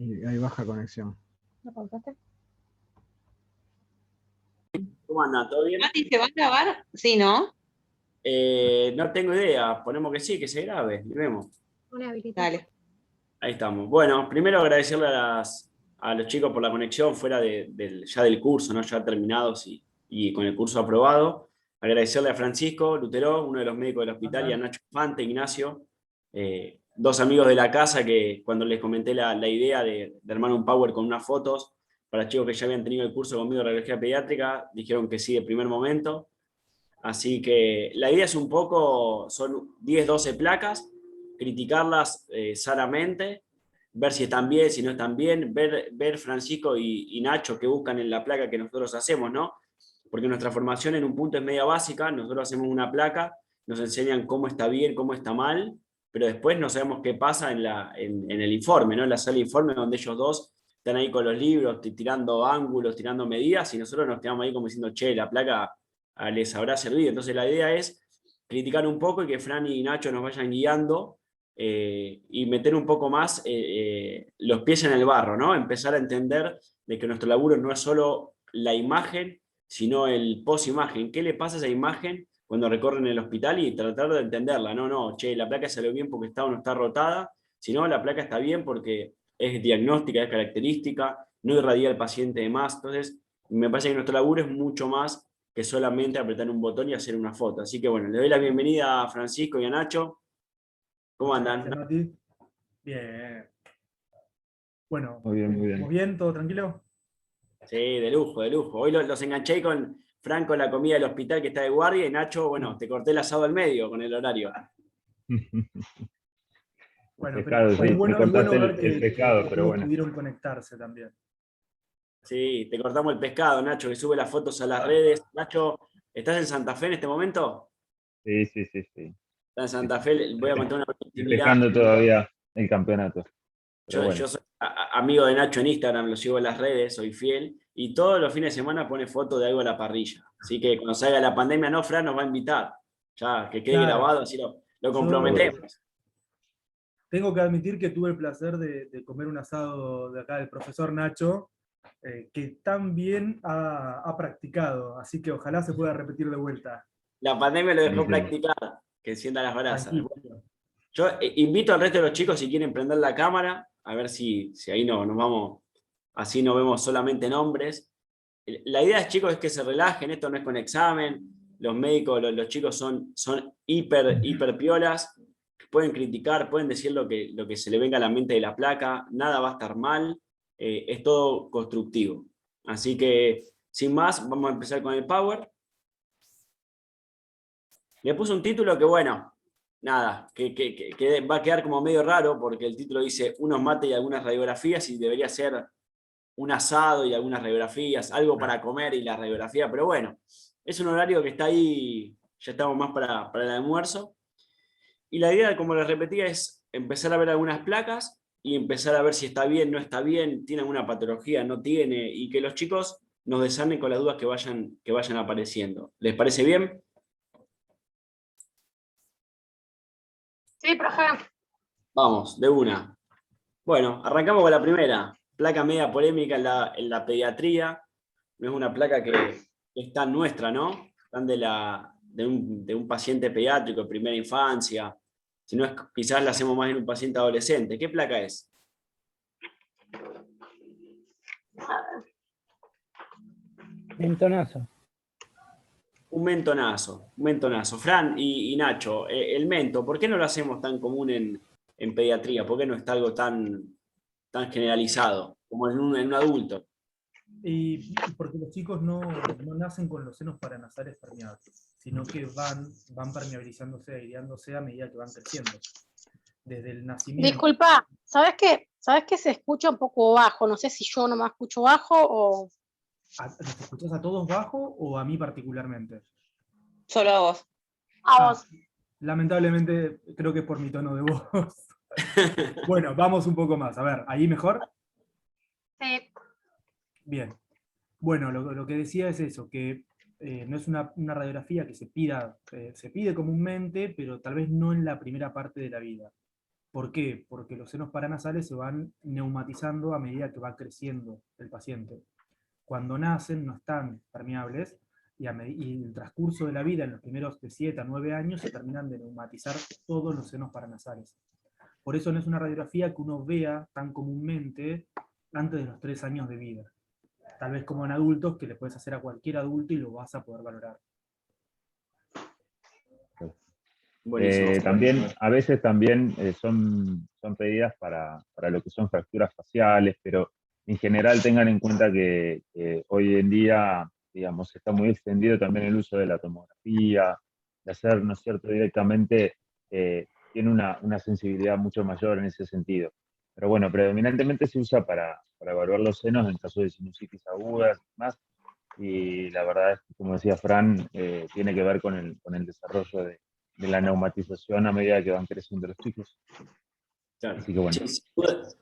Y hay baja conexión. ¿Lo pausaste? ¿Cómo andan? ¿Todo bien? Mati, ¿se va a grabar? Sí, ¿no? No tengo idea. Ponemos que sí, que se grabe. Y vemos. Dale. Ahí estamos. Bueno, primero agradecerle a los chicos por la conexión fuera ya del curso, ¿no? Ya terminados y con el curso aprobado. Agradecerle a Francisco Lutero, uno de los médicos del hospital, y a Nacho Fante, Ignacio, dos amigos de la casa que cuando les comenté la idea de armar un power con unas fotos para chicos que ya habían tenido el curso conmigo de radiología pediátrica, dijeron que sí de primer momento. Así que la idea es un poco, son 10, 12 placas, criticarlas sanamente, ver si están bien, si no están bien, ver Francisco y Nacho qué buscan en la placa que nosotros hacemos, ¿no? Porque nuestra formación en un punto es media básica, nosotros hacemos una placa, nos enseñan cómo está bien, cómo está mal, pero después no sabemos qué pasa en el informe, ¿no? En la sala de informe donde ellos dos están ahí con los libros, tirando ángulos, tirando medidas, y nosotros nos quedamos ahí como diciendo, che, la placa les habrá servido. Entonces la idea es criticar un poco y que Fran y Nacho nos vayan guiando y meter un poco más los pies en el barro, ¿no? Empezar a entender de que nuestro laburo no es solo la imagen, sino el post-imagen. ¿Qué le pasa a esa imagen cuando recorren el hospital? Y tratar de entenderla. No, che, la placa salió bien porque está o no está rotada, sino la placa está bien porque es diagnóstica, es característica, no irradia al paciente de más. Entonces, me parece que nuestro laburo es mucho más que solamente apretar un botón y hacer una foto. Así que bueno, le doy la bienvenida a Francisco y a Nacho. ¿Cómo andan? Mati. Bien. Bueno, Muy bien, muy bien. bien? ¿Todo tranquilo? Sí, de lujo, de lujo. Hoy los enganché con Franco la comida del hospital que está de guardia y Nacho, bueno, te corté el asado al medio con el horario. Bueno, pescado, pero sí, es bueno, me es bueno cortaste ver el pescado, pero todos bueno. pudieron conectarse también. Sí, te cortamos el pescado, Nacho, que sube las fotos a las redes. Nacho, ¿estás en Santa Fe en este momento? Sí. Está en Santa Fe, voy a contar una intimidad. Dejando todavía el campeonato. Pero Yo bueno. soy amigo de Nacho en Instagram, lo sigo en las redes, soy fiel, y todos los fines de semana pone fotos de algo a la parrilla. Así que cuando salga la pandemia, no, Fran nos va a invitar. Ya, que quede Claro. grabado, así lo Yo comprometemos. tengo que admitir que tuve el placer de comer un asado de acá del profesor Nacho, que tan bien ha practicado, así que ojalá se pueda repetir de vuelta. La pandemia lo dejó Buenísimo. practicar, que encienda las brasas. Tranquilo. Yo invito al resto de los chicos si quieren prender la cámara, a ver si ahí no, nos vamos, así no vemos solamente nombres. La idea, chicos, es que se relajen, esto no es con examen, los médicos, los chicos son hiper piolas, pueden criticar, pueden decir lo que se le venga a la mente de la placa, nada va a estar mal, es todo constructivo. Así que, sin más, vamos a empezar con el Power. Le puse un título que, bueno, nada, que va a quedar como medio raro porque el título dice unos mates y algunas radiografías y debería ser un asado y algunas radiografías, algo para comer y la radiografía, pero bueno, es un horario que está ahí, ya estamos más para el almuerzo. Y la idea, como les repetía, es empezar a ver algunas placas y empezar a ver si está bien, no está bien, tiene alguna patología, no tiene, y que los chicos nos desarmen con las dudas que vayan apareciendo. ¿Les parece bien? Sí, profe. Vamos, de una. Bueno, arrancamos con la primera. Placa media polémica en la pediatría. No es una placa que es tan nuestra, ¿no? Tan de un paciente pediátrico de primera infancia. Si no es, quizás la hacemos más en un paciente adolescente. ¿Qué placa es? Mentonazo. Un mentonazo. Un mentonazo. Fran y Nacho, el mento, ¿por qué no lo hacemos tan común en pediatría? ¿Por qué no está algo tan generalizado como en un adulto? Y porque los chicos no nacen con los senos paranasales permeables, sino que van permeabilizándose, aireándose a medida que van creciendo. Desde el nacimiento. Disculpa, ¿sabes qué? ¿Sabes que se escucha un poco bajo? No sé si yo nomás escucho bajo o ¿Los escuchás a todos bajo o a mí particularmente? solo a vos. A vos. Lamentablemente creo que es por mi tono de voz. Bueno, vamos un poco más. A ver, ¿ahí mejor? Sí. Bien. Bueno, lo que decía es eso, que no es una radiografía que se pide comúnmente, pero tal vez no en la primera parte de la vida. ¿Por qué? Porque los senos paranasales se van neumatizando a medida que va creciendo el paciente. Cuando nacen no están permeables y en el transcurso de la vida, en los primeros de 7 a 9 años, se terminan de neumatizar todos los senos paranasales. Por eso no es una radiografía que uno vea tan comúnmente antes de los 3 años de vida. Tal vez como en adultos, que le puedes hacer a cualquier adulto y lo vas a poder valorar. Buenísimo. También, a veces también son pedidas para lo que son fracturas faciales, pero en general tengan en cuenta que hoy en día, digamos, está muy extendido también el uso de la tomografía, de hacer, ¿no es cierto?, directamente, tiene una sensibilidad mucho mayor en ese sentido. Pero bueno, predominantemente se usa para evaluar los senos en caso de sinusitis agudas y más, y la verdad es que, como decía Fran, tiene que ver con el desarrollo de la neumatización a medida que van creciendo los chicos. Claro. Así que bueno. Sí,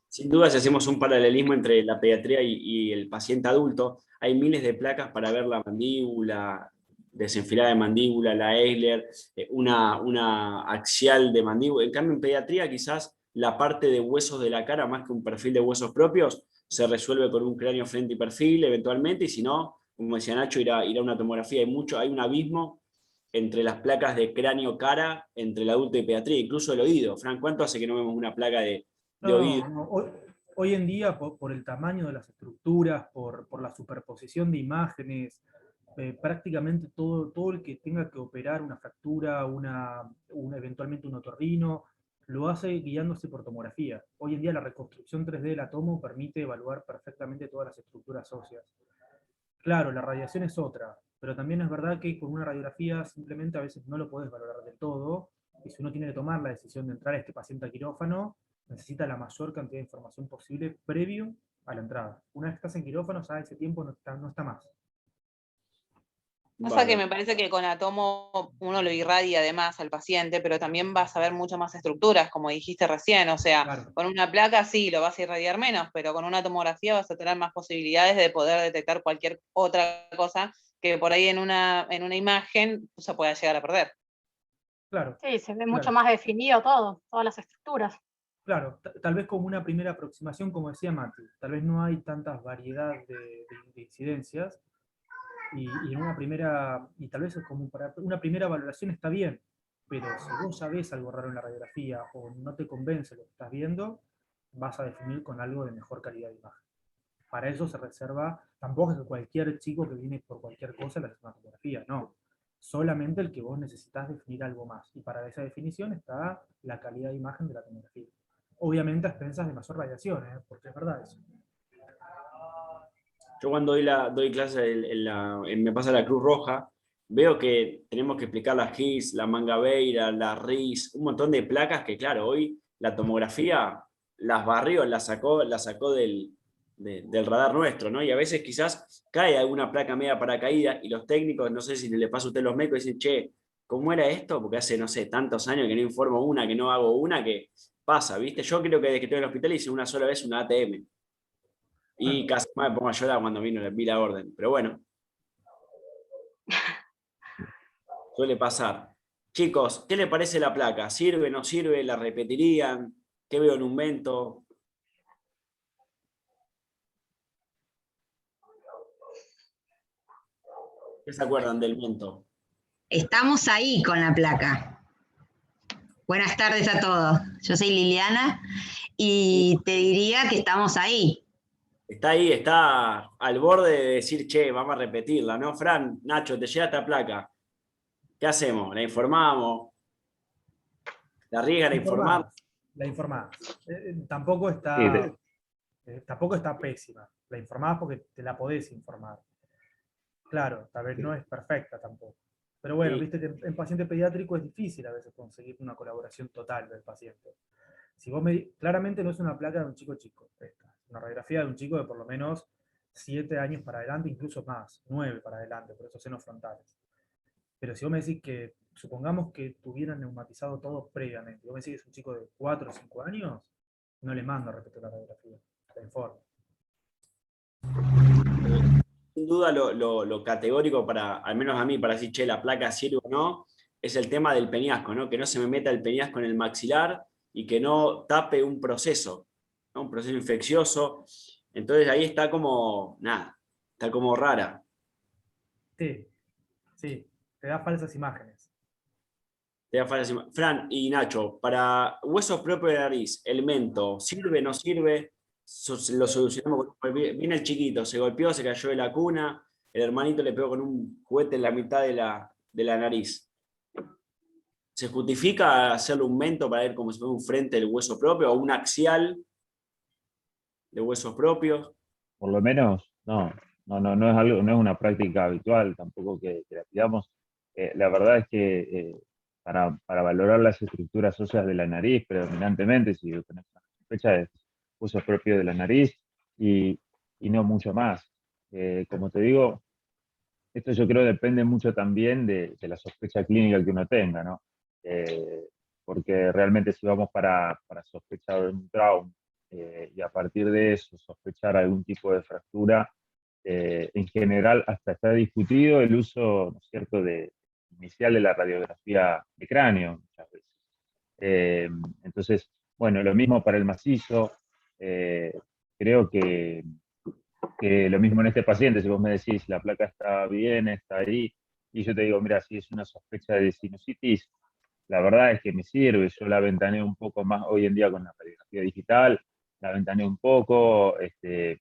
sin duda, si hacemos un paralelismo entre la pediatría y el paciente adulto, hay miles de placas para ver la mandíbula, desenfilada de mandíbula, la Eisler, una axial de mandíbula. En cambio, en pediatría quizás la parte de huesos de la cara, más que un perfil de huesos propios, se resuelve con un cráneo frente y perfil eventualmente, y si no, como decía Nacho, ir a una tomografía. Hay un abismo entre las placas de cráneo-cara, entre el adulto y pediatría, incluso el oído. Fran, ¿cuánto hace que no vemos una placa de oído? No. Hoy en día, por el tamaño de las estructuras, por la superposición de imágenes, prácticamente todo el que tenga que operar una fractura, eventualmente un otorrino, lo hace guiándose por tomografía. Hoy en día la reconstrucción 3D del tomo permite evaluar perfectamente todas las estructuras óseas. Claro, la radiación es otra, pero también es verdad que con una radiografía simplemente a veces no lo podés valorar del todo, y si uno tiene que tomar la decisión de entrar a este paciente a quirófano, necesita la mayor cantidad de información posible previo a la entrada. Una vez que estás en quirófano, ya ese tiempo no está más. Pasa que me parece que con Atomo uno lo irradia además al paciente, pero también vas a ver muchas más estructuras, como dijiste recién. O sea, Claro. con una placa sí lo vas a irradiar menos, pero con una tomografía vas a tener más posibilidades de poder detectar cualquier otra cosa que por ahí en una imagen se pueda llegar a perder. Claro. Sí, se ve mucho más definido todo, todas las estructuras. Claro, tal vez como una primera aproximación, como decía Mati, tal vez no hay tantas variedades de incidencias, y tal vez como para una primera valoración está bien, pero si vos ya ves algo raro en la radiografía o no te convence lo que estás viendo, vas a definir con algo de mejor calidad de imagen. Para eso se reserva, tampoco es que cualquier chico que viene por cualquier cosa le hace una tomografía, no. Solamente el que vos necesitas definir algo más. Y para esa definición está la calidad de imagen de la tomografía. Obviamente a expensas de mayor radiación, porque es verdad eso. Yo cuando doy clase Me Pasa la Cruz Roja, veo que tenemos que explicar la GIS, la Mangabeira, la RIS, un montón de placas que, claro, hoy la tomografía las barrió, las sacó del radar nuestro, ¿no? Y a veces quizás cae alguna placa media paracaída y los técnicos, no sé si le pasa a usted los médicos, dicen, che, ¿cómo era esto? Porque hace, no sé, tantos años que no informo una, que no hago una, que pasa, ¿viste? Yo creo que desde que estoy en el hospital hice una sola vez una ATM. Y casi me pongo a llorar cuando vi la orden. Pero bueno. Suele pasar. Chicos, ¿qué le parece la placa? ¿Sirve, no sirve? ¿La repetirían? ¿Qué veo en un mento? ¿Qué se acuerdan del mento? Estamos ahí con la placa. Buenas tardes a todos. Yo soy Liliana y te diría que estamos ahí. Está ahí, está al borde de decir, che, vamos a repetirla, ¿no? Fran, Nacho, te llega esta placa. ¿Qué hacemos? ¿La informamos? ¿La arriesgan a informar? La informás. Tampoco está pésima. La informás porque te la podés informar. Claro, tal vez no es perfecta tampoco. Pero bueno, Sí. viste que en paciente pediátrico es difícil a veces conseguir una colaboración total del paciente. Si vos claramente no es una placa de un chico, esta. Una radiografía de un chico de por lo menos 7 años para adelante, incluso más, 9 para adelante, por esos senos frontales. Pero si vos me decís que, supongamos que tuvieran neumatizado todo previamente, vos me decís que es un chico de 4 o 5 años, no le mando a repetir la radiografía, la informo. Sin duda lo categórico para, al menos a mí, para decir, che, la placa sirve o no, es el tema del peñasco, ¿no? Que no se me meta el peñasco en el maxilar y que no tape un proceso, ¿no? Un proceso infeccioso. Entonces ahí está como, nada, está como rara. Sí, sí, te da falsas imágenes. Te da falsas Fran y Nacho, para huesos propios de nariz, ¿el mento sirve, no sirve? Lo solucionamos. Viene el chiquito, se golpeó, se cayó de la cuna, el hermanito le pegó con un juguete en la mitad de la nariz. ¿Se justifica hacerle un mento para ver como si fuera un frente del hueso propio o un axial de huesos propios? Por lo menos, no es algo, no es una práctica habitual tampoco que la pidamos. La verdad es que para valorar las estructuras óseas de la nariz, predominantemente, si tenés una sospecha de uso propio de la nariz y no mucho más. Como te digo, esto yo creo depende mucho también de la sospecha clínica que uno tenga, ¿no? Porque realmente si vamos para sospechar de un trauma y a partir de eso sospechar algún tipo de fractura, en general hasta está discutido el uso, ¿no es cierto?, inicial de la radiografía de cráneo muchas veces. Entonces, bueno, lo mismo para el macizo. Creo que lo mismo en este paciente, si vos me decís la placa está bien, está ahí, y yo te digo, mira, si es una sospecha de sinusitis, la verdad es que me sirve, yo la ventaneo un poco más hoy en día con la radiografía digital, la ventaneo un poco, me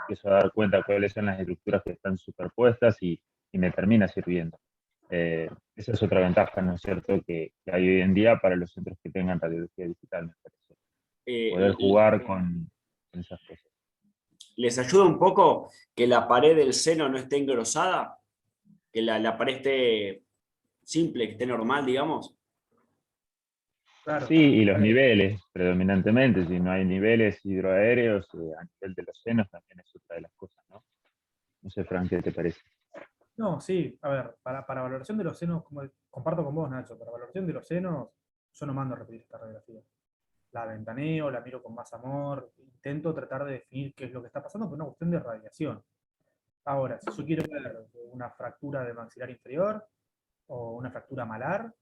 empiezo a dar cuenta cuáles son las estructuras que están superpuestas y me termina sirviendo. Esa es otra ventaja, ¿no es cierto?, que hay hoy en día para los centros que tengan radiografía digital, me parece. Poder jugar con esas cosas. ¿Les ayuda un poco que la pared del seno no esté engrosada? Que la pared esté simple, que esté normal, digamos. Claro. Sí, y los niveles, predominantemente, si no hay niveles hidroaéreos, a nivel de los senos también es otra de las cosas, ¿no? No sé, Fran, ¿qué te parece? No, sí, a ver, para valoración de los senos, como comparto con vos, Nacho, para valoración de los senos, yo no mando a repetir esta radiografía. La ventaneo, la miro con más amor, intento tratar de definir qué es lo que está pasando, pero es una cuestión de radiación. Ahora, si yo quiero ver una fractura de maxilar inferior o una fractura malar,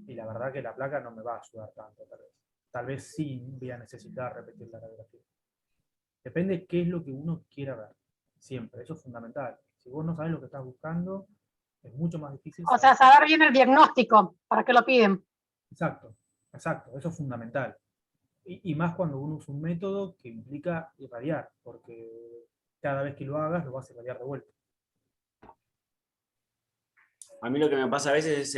y la verdad que la placa no me va a ayudar tanto, tal vez. Tal vez sí voy a necesitar repetir la radiografía. Depende qué es lo que uno quiera ver. Siempre, eso es fundamental. Si vos no sabes lo que estás buscando, es mucho más difícil. O sea, saber bien el diagnóstico, ¿para qué lo piden? Exacto, exacto, eso es fundamental. Y más cuando uno usa un método que implica irradiar, porque cada vez que lo hagas lo vas a irradiar de vuelta. A mí lo que me pasa a veces es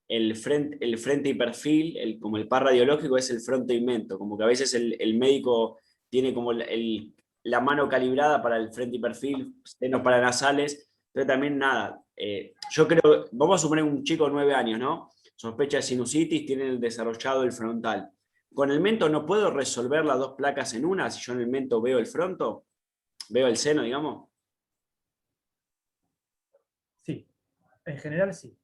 el frente y perfil, como el par radiológico es el fronto y mento, como que a veces el médico tiene como la mano calibrada para el frente y perfil, senos paranasales, pero también nada. Yo creo, vamos a suponer un chico de 9 años, ¿no? Sospecha de sinusitis, tiene desarrollado el frontal. Con el mento no puedo resolver las dos placas en una, si yo en el mento veo el fronto, veo el seno, digamos. Sí, en general sí.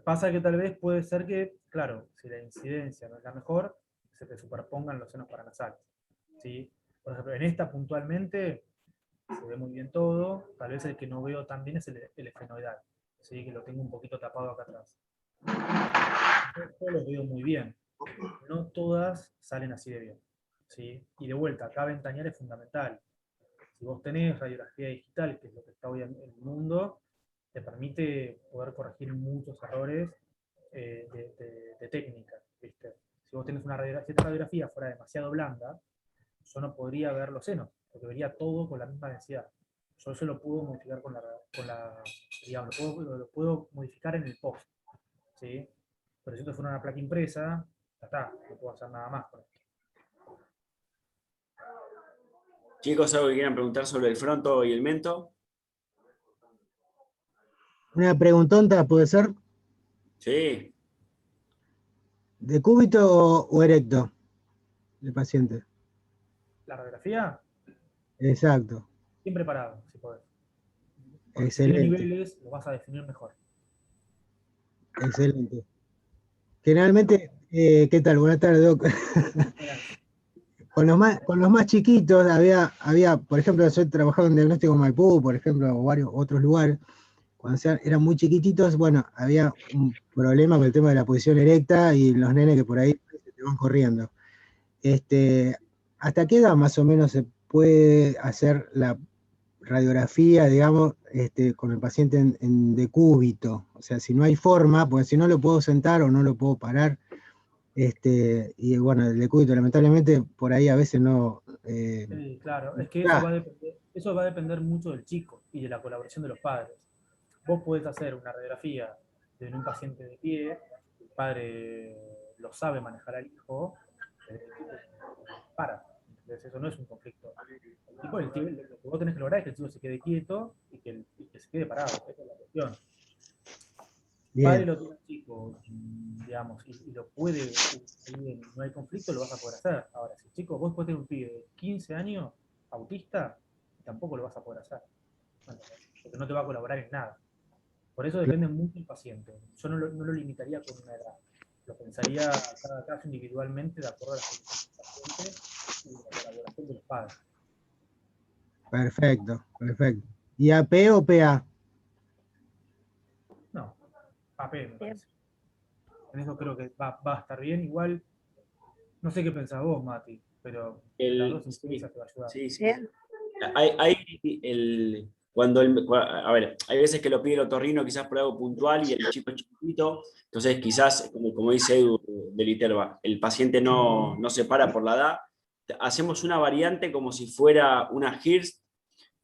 Pasa que tal vez puede ser que, claro, si la incidencia no es la mejor, se te superpongan los senos paranasales. ¿Sí? Por ejemplo, en esta puntualmente se ve muy bien todo, tal vez el que no veo tan bien es el esfenoidal, ¿sí? Que lo tengo un poquito tapado acá atrás. Yo lo veo muy bien, no todas salen así de bien. ¿Sí? Y de vuelta, acá ventanear es fundamental. Si vos tenés radiografía digital, que es lo que está hoy en el mundo, te permite poder corregir muchos errores de técnica, ¿viste? Si vos tenés una radiografía fuera demasiado blanda, yo no podría ver los senos, porque vería todo con la misma densidad. Yo eso lo puedo modificar digamos, lo puedo modificar en el post, ¿sí? Pero si esto fuera una placa impresa, ya está, no puedo hacer nada más con esto. Chicos, ¿algo que quieran preguntar sobre el fronto y el mento? Una preguntonta, ¿puede ser? Sí. ¿De cúbito o erecto el paciente? La radiografía, Exacto, siempre parado, si podés. Porque si tiene excelente, niveles, lo vas a definir mejor. excelente. Generalmente, ¿qué tal? Buenas tardes, Doc. Con los más chiquitos había, por ejemplo, yo trabajaba en diagnóstico en Maipú, por ejemplo, o varios otros lugares. Cuando eran muy chiquititos, bueno, había un problema con el tema de la posición erecta y los nenes que por ahí se te van corriendo. ¿Hasta qué edad más o menos se puede hacer la radiografía, digamos, con el paciente en decúbito? O sea, si no hay forma, porque si no lo puedo sentar o no lo puedo parar, y bueno, el decúbito lamentablemente por ahí a veces no... Sí, claro, es que eso va a depender mucho del chico y de la colaboración de los padres. Vos podés hacer una radiografía de un paciente de pie, el padre lo sabe manejar al hijo, el tipo para. Entonces eso no es un conflicto. Lo que vos tenés que lograr es que el chico se quede quieto y que se quede parado. Esa es la cuestión. El padre lo tiene chico, digamos, y lo puede, y no hay conflicto, lo vas a poder hacer. Ahora, si chico, vos podés tener un pibe de 15 años, autista, tampoco lo vas a poder hacer. Bueno, porque no te va a colaborar en nada. Por eso depende mucho del paciente. Yo no lo limitaría con una edad. Lo pensaría cada caso individualmente de acuerdo a la condición del paciente y la colaboración de los padres. Perfecto, perfecto. ¿Y AP o PA? No, AP me parece. En eso creo que va a estar bien. Igual, no sé qué pensás vos, Mati, pero las dos instancias te va a ayudar. Sí, sí. A ver, hay veces que lo pide el otorrino quizás por algo puntual y el chico es chiquitito, entonces quizás, como dice Edu de Literva, el paciente no se para por la edad. Hacemos una variante como si fuera una HIRS,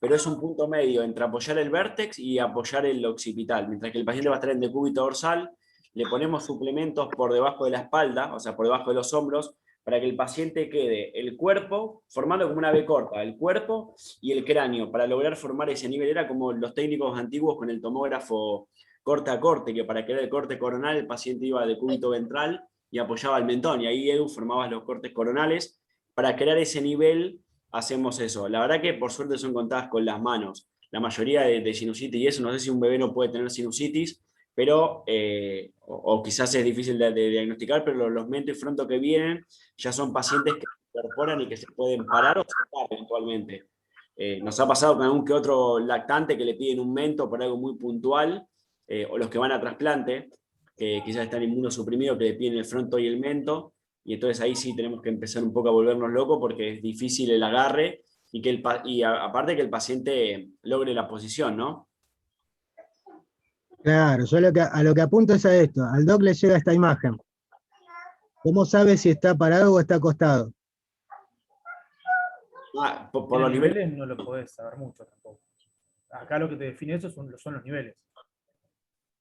pero es un punto medio entre apoyar el vértex y apoyar el occipital. Mientras que el paciente va a estar en decúbito dorsal, le ponemos suplementos por debajo de la espalda, o sea, por debajo de los hombros, para que el paciente quede el cuerpo formando como una V corta, el cuerpo y el cráneo, para lograr formar ese nivel. Era como los técnicos antiguos con el tomógrafo corte a corte, que para crear el corte coronal el paciente iba de cúbito ventral y apoyaba el mentón, y ahí Edu formaba los cortes coronales. Para crear ese nivel hacemos eso. La verdad que por suerte son contadas con las manos. La mayoría de sinusitis y eso, no sé si un bebé no puede tener sinusitis, pero, o quizás es difícil de diagnosticar, pero los mento y fronto que vienen ya son pacientes que se incorporan y que se pueden parar o sacar eventualmente. Nos ha pasado con algún que otro lactante que le piden un mento por algo muy puntual, o los que van a trasplante, que quizás están inmunosuprimidos, que le piden el fronto y el mento, y entonces ahí sí tenemos que empezar un poco a volvernos locos porque es difícil el agarre y aparte que el paciente logre la posición, ¿no? Claro, yo a lo que apunto es a esto. Al doc le llega esta imagen. ¿Cómo sabe si está parado o está acostado? Por los niveles no lo podés saber mucho tampoco. Acá lo que te define eso son los niveles.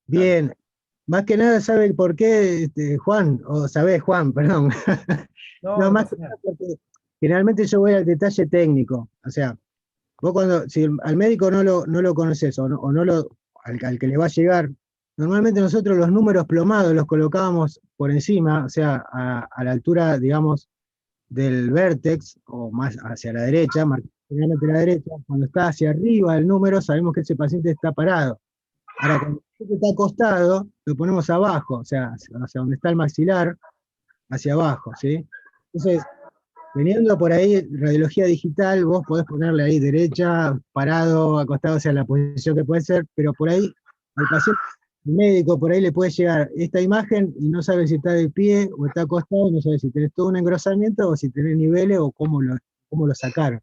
Bien. Claro. Más que nada sabe el por qué, Juan, o sabés, Juan, perdón. No, más que nada porque generalmente yo voy al detalle técnico. O sea, vos si al médico no lo conoces al que le va a llegar, normalmente nosotros los números plomados los colocábamos por encima, o sea, a la altura, digamos, del vértex, o más hacia la derecha, generalmente a la derecha. Cuando está hacia arriba del número, sabemos que ese paciente está parado. Ahora, cuando el paciente está acostado, lo ponemos abajo, o sea, hacia donde está el maxilar, hacia abajo, ¿sí? Entonces, teniendo por ahí radiología digital, vos podés ponerle ahí derecha, parado, acostado, o sea, la posición que puede ser, pero por ahí al paciente, el médico por ahí le puede llegar esta imagen y no sabe si está de pie o está acostado, no sabe si tenés todo un engrosamiento o si tenés niveles o cómo lo sacaron.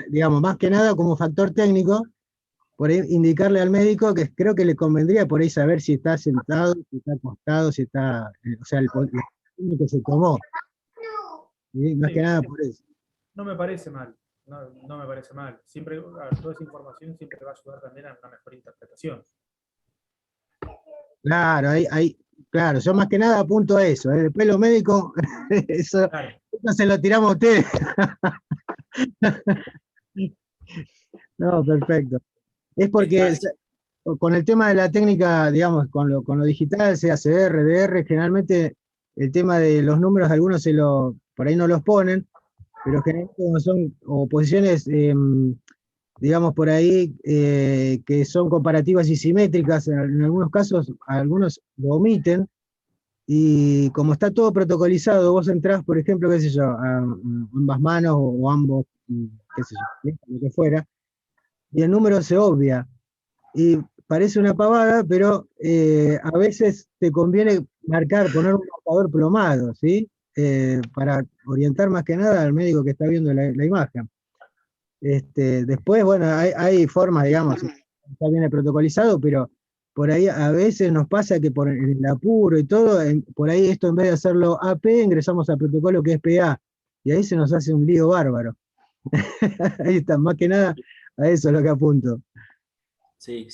Digamos, más que nada como factor técnico, por ahí indicarle al médico que creo que le convendría por ahí saber si está sentado, si está acostado, si está, o sea, el que se tomó. ¿Sí? Más que nada por eso. No me parece mal, no me parece mal. Siempre, toda esa información siempre va a ayudar también a una mejor interpretación. Claro, claro, yo más que nada apunto a eso. Después los médicos, eso se lo tiramos a ustedes. No, perfecto. Es porque con el tema de la técnica, digamos, con lo digital, sea CR, DR, generalmente el tema de los números, algunos por ahí no los ponen, pero generalmente son posiciones, digamos, por ahí, que son comparativas y simétricas, en algunos casos, algunos lo omiten, y como está todo protocolizado, vos entrás, por ejemplo, qué sé yo, a ambas manos o ambos, qué sé yo, lo que fuera, y el número se obvia. Y parece una pavada, pero a veces te conviene poner un marcador plomado, ¿sí? Para orientar más que nada al médico que está viendo la imagen. Después, bueno, hay formas, digamos, está bien protocolizado, pero por ahí a veces nos pasa que por el apuro y todo, por ahí esto en vez de hacerlo AP, ingresamos al protocolo que es PA, y ahí se nos hace un lío bárbaro. Ahí está, más que nada a eso es lo que apunto. Sí.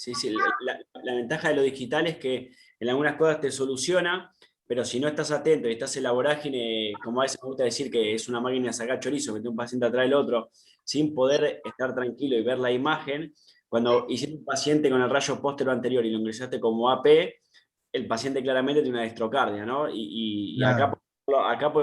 La ventaja de lo digital es que en algunas cosas te soluciona, pero si no estás atento y estás en la vorágine, como a veces me gusta decir que es una máquina de sacar chorizo, mete un paciente atrás del otro, sin poder estar tranquilo y ver la imagen, cuando hiciste un paciente con el rayo póstero anterior y lo ingresaste como AP, el paciente claramente tiene una destrocardia, ¿no? Y Claro. acá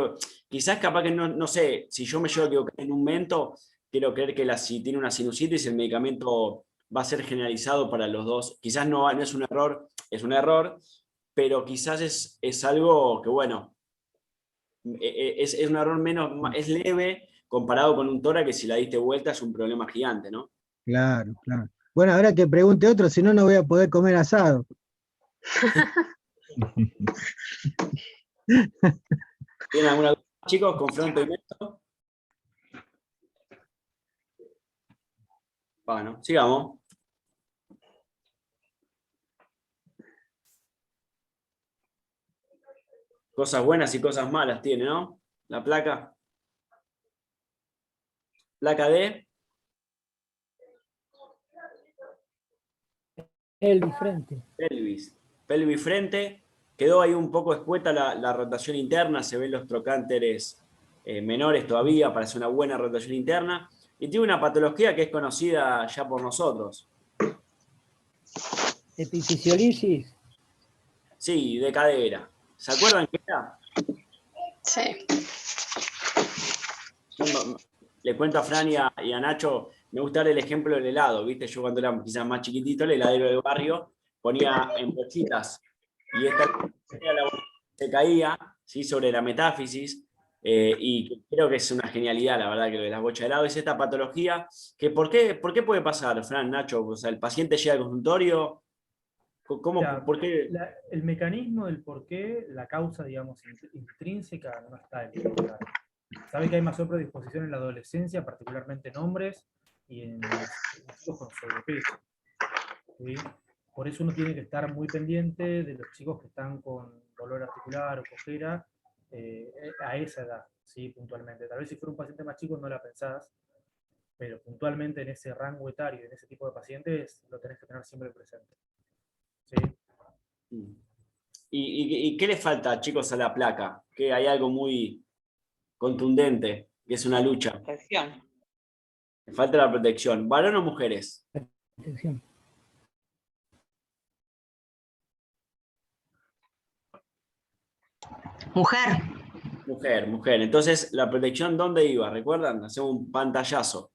quizás capaz que no sé, si yo me llevo a equivocar en un momento, quiero creer que si tiene una sinusitis, el medicamento va a ser generalizado para los dos. Quizás no es un error, es un error, pero quizás es algo que, bueno, es un error es leve comparado con un tora que si la diste vuelta es un problema gigante, ¿no? Claro. Bueno, ahora que pregunte otro, si no, no voy a poder comer asado. ¿Tienen alguna duda, chicos? ¿Confronto y método? Bueno, sigamos. Cosas buenas y cosas malas tiene, ¿no? La placa. Placa de Pelvis frente. pelvis frente. Quedó ahí un poco escueta la rotación interna, se ven los trocánteres menores todavía para hacer una buena rotación interna. Y tiene una patología que es conocida ya por nosotros. Epifisiolisis. Sí, de cadera. ¿Se acuerdan qué era? Sí. Le cuento a Fran y a Nacho, me gusta dar el ejemplo del helado, ¿viste? Yo cuando era quizás más chiquitito, el heladero del barrio ponía en bolsitas y esta se caía, ¿sí? Sobre la metáfisis, y creo que es una genialidad, la verdad, que lo de las bochas de helado es esta patología, que ¿por qué puede pasar, Fran, Nacho? O sea, el paciente llega al consultorio, ¿cómo, Ya, por qué? el mecanismo del por qué, la causa, digamos, intrínseca no está en el claro. Sabe que hay mayor predisposición en la adolescencia, particularmente en hombres y en chicos con sobrepeso. ¿Sí? Por eso uno tiene que estar muy pendiente de los chicos que están con dolor articular o cojera a esa edad, ¿sí? Puntualmente. Tal vez si fuera un paciente más chico no la pensás, pero puntualmente en ese rango etario, en ese tipo de pacientes, lo tenés que tener siempre presente. ¿Sí? ¿Y qué le falta, chicos, a la placa? Que hay algo muy contundente, que es una lucha. Protección. Le falta la protección. ¿Varón o mujeres? Protección. Mujer. Mujer. Entonces, ¿la protección dónde iba? ¿Recuerdan? Hacemos un pantallazo.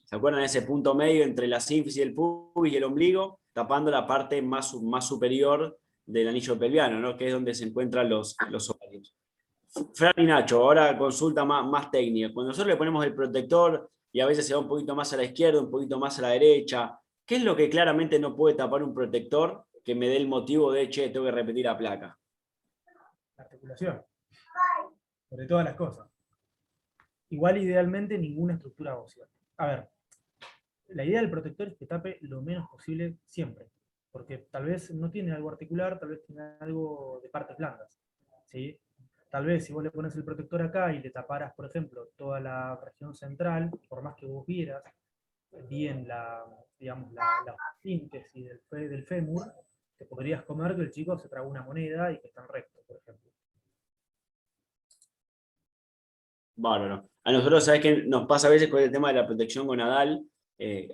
¿Se acuerdan de ese punto medio entre la sínfisis del pubis y el ombligo? Tapando la parte más superior del anillo pelviano, ¿no? Que es donde se encuentran los ovarios. Fran y Nacho, ahora consulta más técnica. Cuando nosotros le ponemos el protector y a veces se va un poquito más a la izquierda, un poquito más a la derecha, ¿qué es lo que claramente no puede tapar un protector que me dé el motivo de, che, tengo que repetir la placa? La articulación. Sobre todas las cosas. Igual, idealmente, ninguna estructura ósea. A ver, la idea del protector es que tape lo menos posible siempre. Porque tal vez no tiene algo articular, tal vez tiene algo de partes blandas. ¿Sí? Tal vez si vos le pones el protector acá y le taparas, por ejemplo, toda la región central, por más que vos vieras bien la síntesis del fémur, te podrías comer que el chico se tragó una moneda y que está en recto, por ejemplo. Bárbaro. A nosotros, ¿sabes qué nos pasa a veces con el tema de la protección gonadal?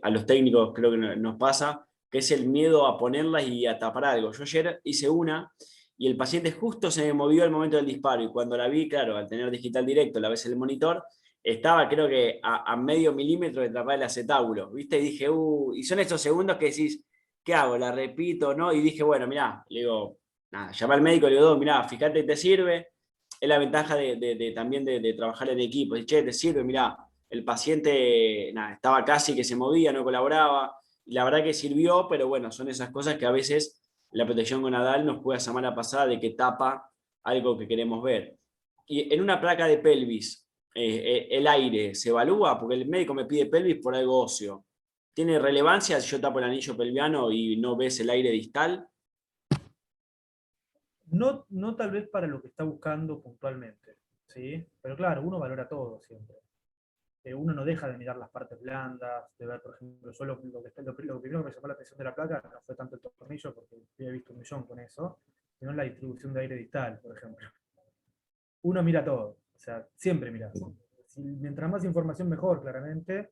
A los técnicos creo que nos pasa, que es el miedo a ponerlas y a tapar algo. Yo ayer hice una y el paciente justo se me movió al momento del disparo y cuando la vi, claro, al tener digital directo, la ves en el monitor, estaba creo que a medio milímetro de tapar el acetábulo, ¿viste? Y dije, y son esos segundos que decís, ¿qué hago? ¿La repito, no? Y dije, bueno, mirá, le digo, nada, llamé al médico, le digo, mirá, fíjate, te sirve. Es la ventaja también de trabajar en equipo. Che, te sirve, mirá, el paciente nada, estaba casi que se movía, no colaboraba, y la verdad que sirvió, pero bueno, son esas cosas que a veces la protección gonadal nos puede hacer mala pasada de que tapa algo que queremos ver. Y en una placa de pelvis, el aire se evalúa, porque el médico me pide pelvis por algo óseo. ¿Tiene relevancia si yo tapo el anillo pelviano y no ves el aire distal? No, no tal vez para lo que está buscando puntualmente, ¿sí? Pero claro, uno valora todo siempre. Uno no deja de mirar las partes blandas, de ver, por ejemplo, yo lo primero que me llamó la atención de la placa no fue tanto el tornillo, porque había visto un millón con eso, sino la distribución de aire distal, por ejemplo. Uno mira todo, o sea, siempre mira. Mientras más información mejor, claramente.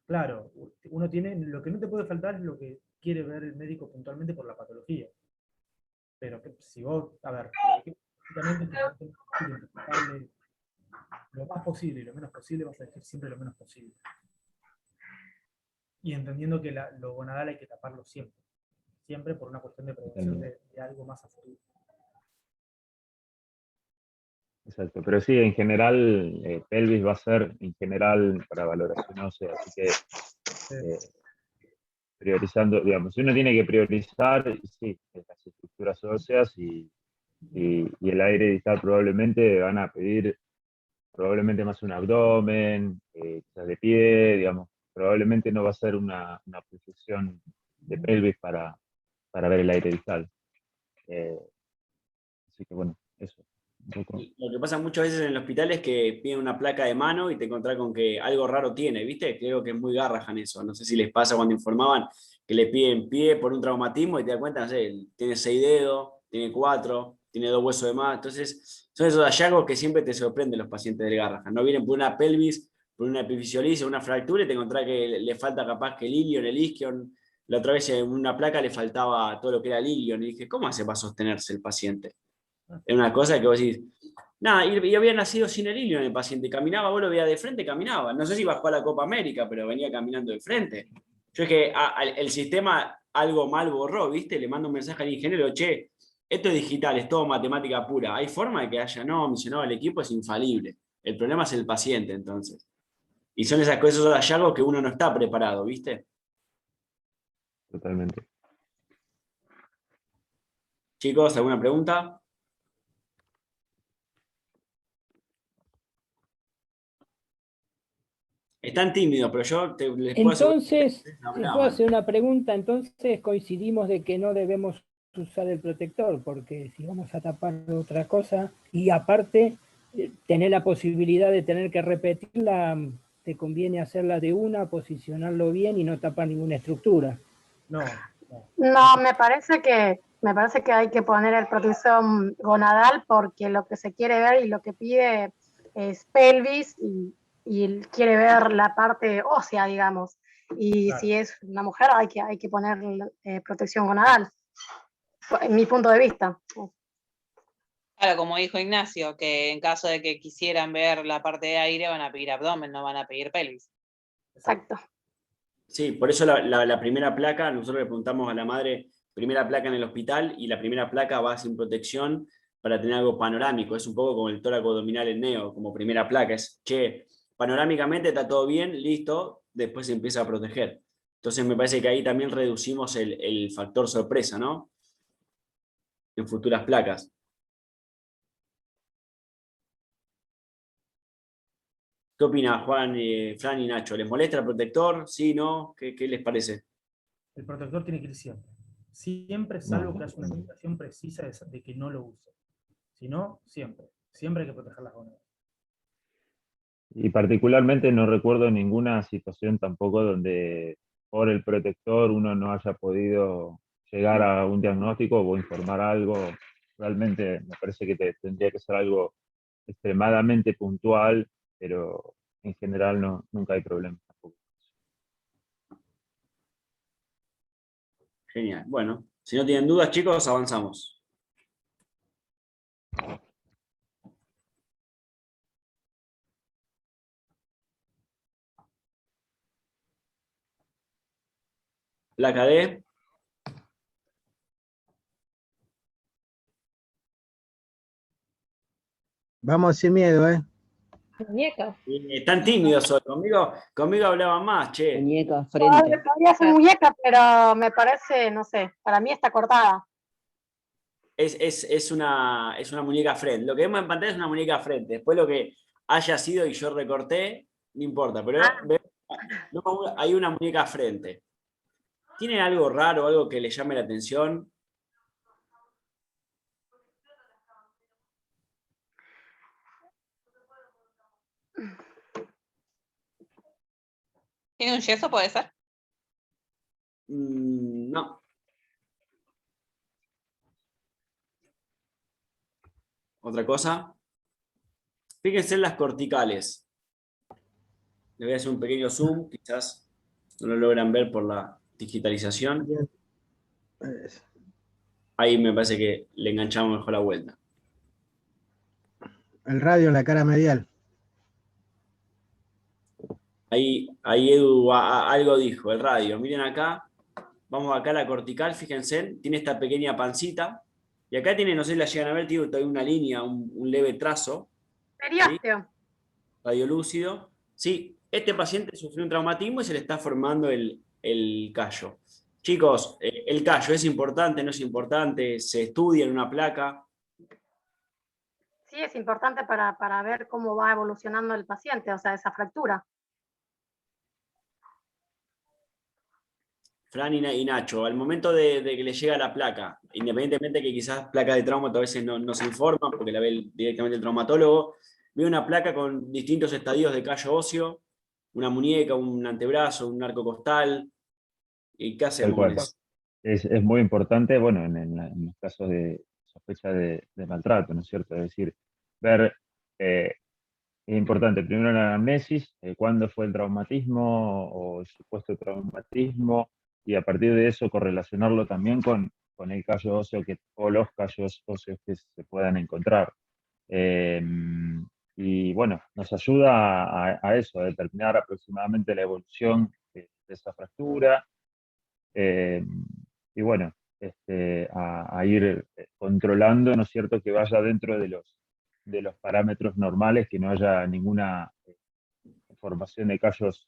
Claro, uno tiene, lo que no te puede faltar es lo que quiere ver el médico puntualmente por la patología. Pero si vos, a ver, identificarle lo más posible y lo menos posible, vas a decir siempre lo menos posible. Y entendiendo que lo gonadal hay que taparlo siempre. Siempre por una cuestión de prevención de algo más a futuro. Exacto, pero sí, en general, pelvis va a ser en general para valoración ósea, así que priorizando, digamos, si uno tiene que priorizar, sí, las estructuras óseas y el aire distal probablemente van a pedir probablemente más un abdomen, quizás de pie, digamos, probablemente no va a ser una posición de pelvis para ver el aire distal. Así que bueno, eso. Lo que pasa muchas veces en el hospital es que piden una placa de mano y te encontrás con que algo raro tiene, ¿viste? Creo que es muy Garrahan eso. No sé si les pasa cuando informaban que le piden pie por un traumatismo y te das cuenta, no sé, tiene 6 dedos, tiene 4, tiene 2 huesos de más. Entonces, son esos hallazgos que siempre te sorprenden los pacientes del Garrahan. No vienen por una pelvis, por una epifisiolisis, una fractura y te encontrás que le falta capaz que el ilion, el isquion. La otra vez en una placa le faltaba todo lo que era el ilion y dije, ¿cómo hace para sostenerse el paciente? Es una cosa que vos decís, nada, y había nacido sin el ilion el paciente, caminaba, vos lo veías de frente, caminaba. No sé si bajó a la Copa América, pero venía caminando de frente. Yo es que el sistema algo mal borró, ¿viste? Le mando un mensaje al ingeniero, che, esto es digital, es todo matemática pura. ¿Hay forma de que haya? No, me dice, no, el equipo es infalible. El problema es el paciente, entonces. Y son esas cosas, esos hallazgos que uno no está preparado, ¿viste? Totalmente. Chicos, ¿alguna pregunta? Están tímidos, pero yo les puedo asegurar Entonces, que si puedo hablaban. hacer una pregunta, entonces coincidimos de que no debemos usar el protector, porque si vamos a tapar otra cosa, y aparte tener la posibilidad de tener que repetirla, te conviene hacerla de una, posicionarlo bien y no tapar ninguna estructura. No. No, me parece que hay que poner el protección gonadal porque lo que se quiere ver y lo que pide es pelvis y quiere ver la parte ósea, digamos. Y Claro. si es una mujer hay que poner protección gonadal, en mi punto de vista. Claro, como dijo Ignacio, que en caso de que quisieran ver la parte de aire van a pedir abdomen, no van a pedir pelvis. Exacto. Sí, por eso la primera placa, nosotros le preguntamos a la madre, primera placa en el hospital y la primera placa va sin protección para tener algo panorámico. Es un poco como el tóraco abdominal en neo, como primera placa. Es, che, panorámicamente está todo bien, listo, después se empieza a proteger. Entonces me parece que ahí también reducimos el factor sorpresa, ¿no? En futuras placas. ¿Qué opina Juan, Fran y Nacho? ¿Les molesta el protector? ¿Sí, no? ¿Qué les parece? El protector tiene que ir siempre. Siempre, salvo que haya una indicación precisa de que no lo use. Si no, siempre. Siempre hay que proteger las gonadas. Y particularmente no recuerdo ninguna situación tampoco donde por el protector uno no haya podido llegar a un diagnóstico o informar algo. Realmente me parece que tendría que ser algo extremadamente puntual, pero en general nunca hay problema tampoco. Genial. Bueno, si no tienen dudas, chicos, avanzamos. Placa D. Vamos sin miedo, ¿eh? Muñeca. Están tímidos hoy. Conmigo hablaban más, che. Muñeca, No, frente. podría ser muñeca, pero me parece, no sé, para mí está cortada. Es una muñeca frente. Lo que vemos en pantalla es una muñeca frente. Después lo que haya sido y yo recorté, no importa. Pero hay una muñeca frente. ¿Tiene algo raro, algo que le llame la atención? ¿Tiene un yeso, puede ser? No. ¿Otra cosa? Fíjense en las corticales. Le voy a hacer un pequeño zoom, quizás no lo logran ver por la digitalización. Ahí me parece que le enganchamos mejor la vuelta. El radio en la cara medial. Ahí Edu algo dijo, el radio. Miren acá, vamos acá a la cortical, fíjense, tiene esta pequeña pancita. Y acá tiene, no sé si la llegan a ver, tiene una línea, un leve trazo. Periósteo. ¿Sí? Radiolúcido. Sí, este paciente sufrió un traumatismo y se le está formando el callo. Chicos, el callo es importante, no es importante, se estudia en una placa. Sí, es importante para ver cómo va evolucionando el paciente, o sea, esa fractura. Fran y Nacho, al momento de que le llega la placa, independientemente que quizás placa de trauma a veces no se informan porque la ve directamente el traumatólogo, ve una placa con distintos estadios de callo óseo, una muñeca, un antebrazo, un arco costal. ¿Y qué hacemos con eso? Es muy importante, bueno, en los casos de sospecha de maltrato, ¿no es cierto? Es decir, ver, es importante primero la anamnesis, cuándo fue el traumatismo o el supuesto traumatismo, y a partir de eso correlacionarlo también con el callo óseo o los callos óseos que se puedan encontrar. Y bueno, nos ayuda a eso, a determinar aproximadamente la evolución de esa fractura. Y bueno, a ir controlando, ¿no es cierto?, que vaya dentro de los parámetros normales, que no haya ninguna formación de callos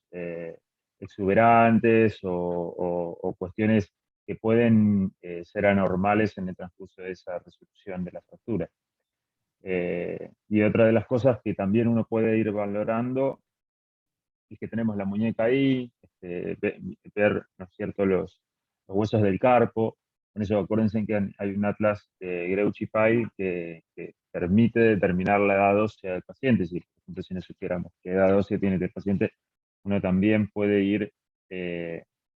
exuberantes o cuestiones que pueden ser anormales en el transcurso de esa resolución de la fractura. Y otra de las cosas que también uno puede ir valorando es que tenemos la muñeca ahí, ver, ¿no es cierto?, los huesos del carpo. Con eso acuérdense que hay un atlas de Greuchy-Pyle que permite determinar la edad ósea del paciente. Si, por ejemplo, si no supiéramos qué edad ósea tiene el paciente, uno también puede ir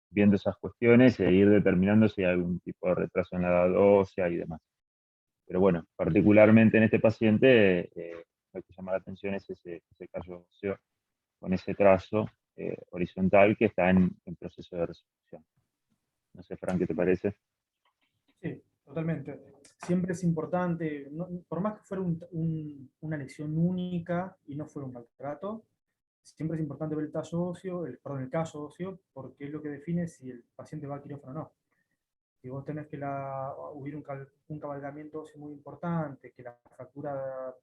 viendo esas cuestiones e ir determinando si hay algún tipo de retraso en la edad ósea y demás. Pero bueno, particularmente en este paciente, lo que llama la atención es ese callo óseo con ese trazo horizontal que está en proceso de resolución. No sé, Fran, ¿qué te parece? Sí, totalmente. Siempre es importante, por más que fuera una lesión única y no fuera un maltrato, siempre es importante ver el callo óseo, porque es lo que define si el paciente va a quirófano o no. Si vos tenés que hubiera un cabalgamiento óseo muy importante, que la fractura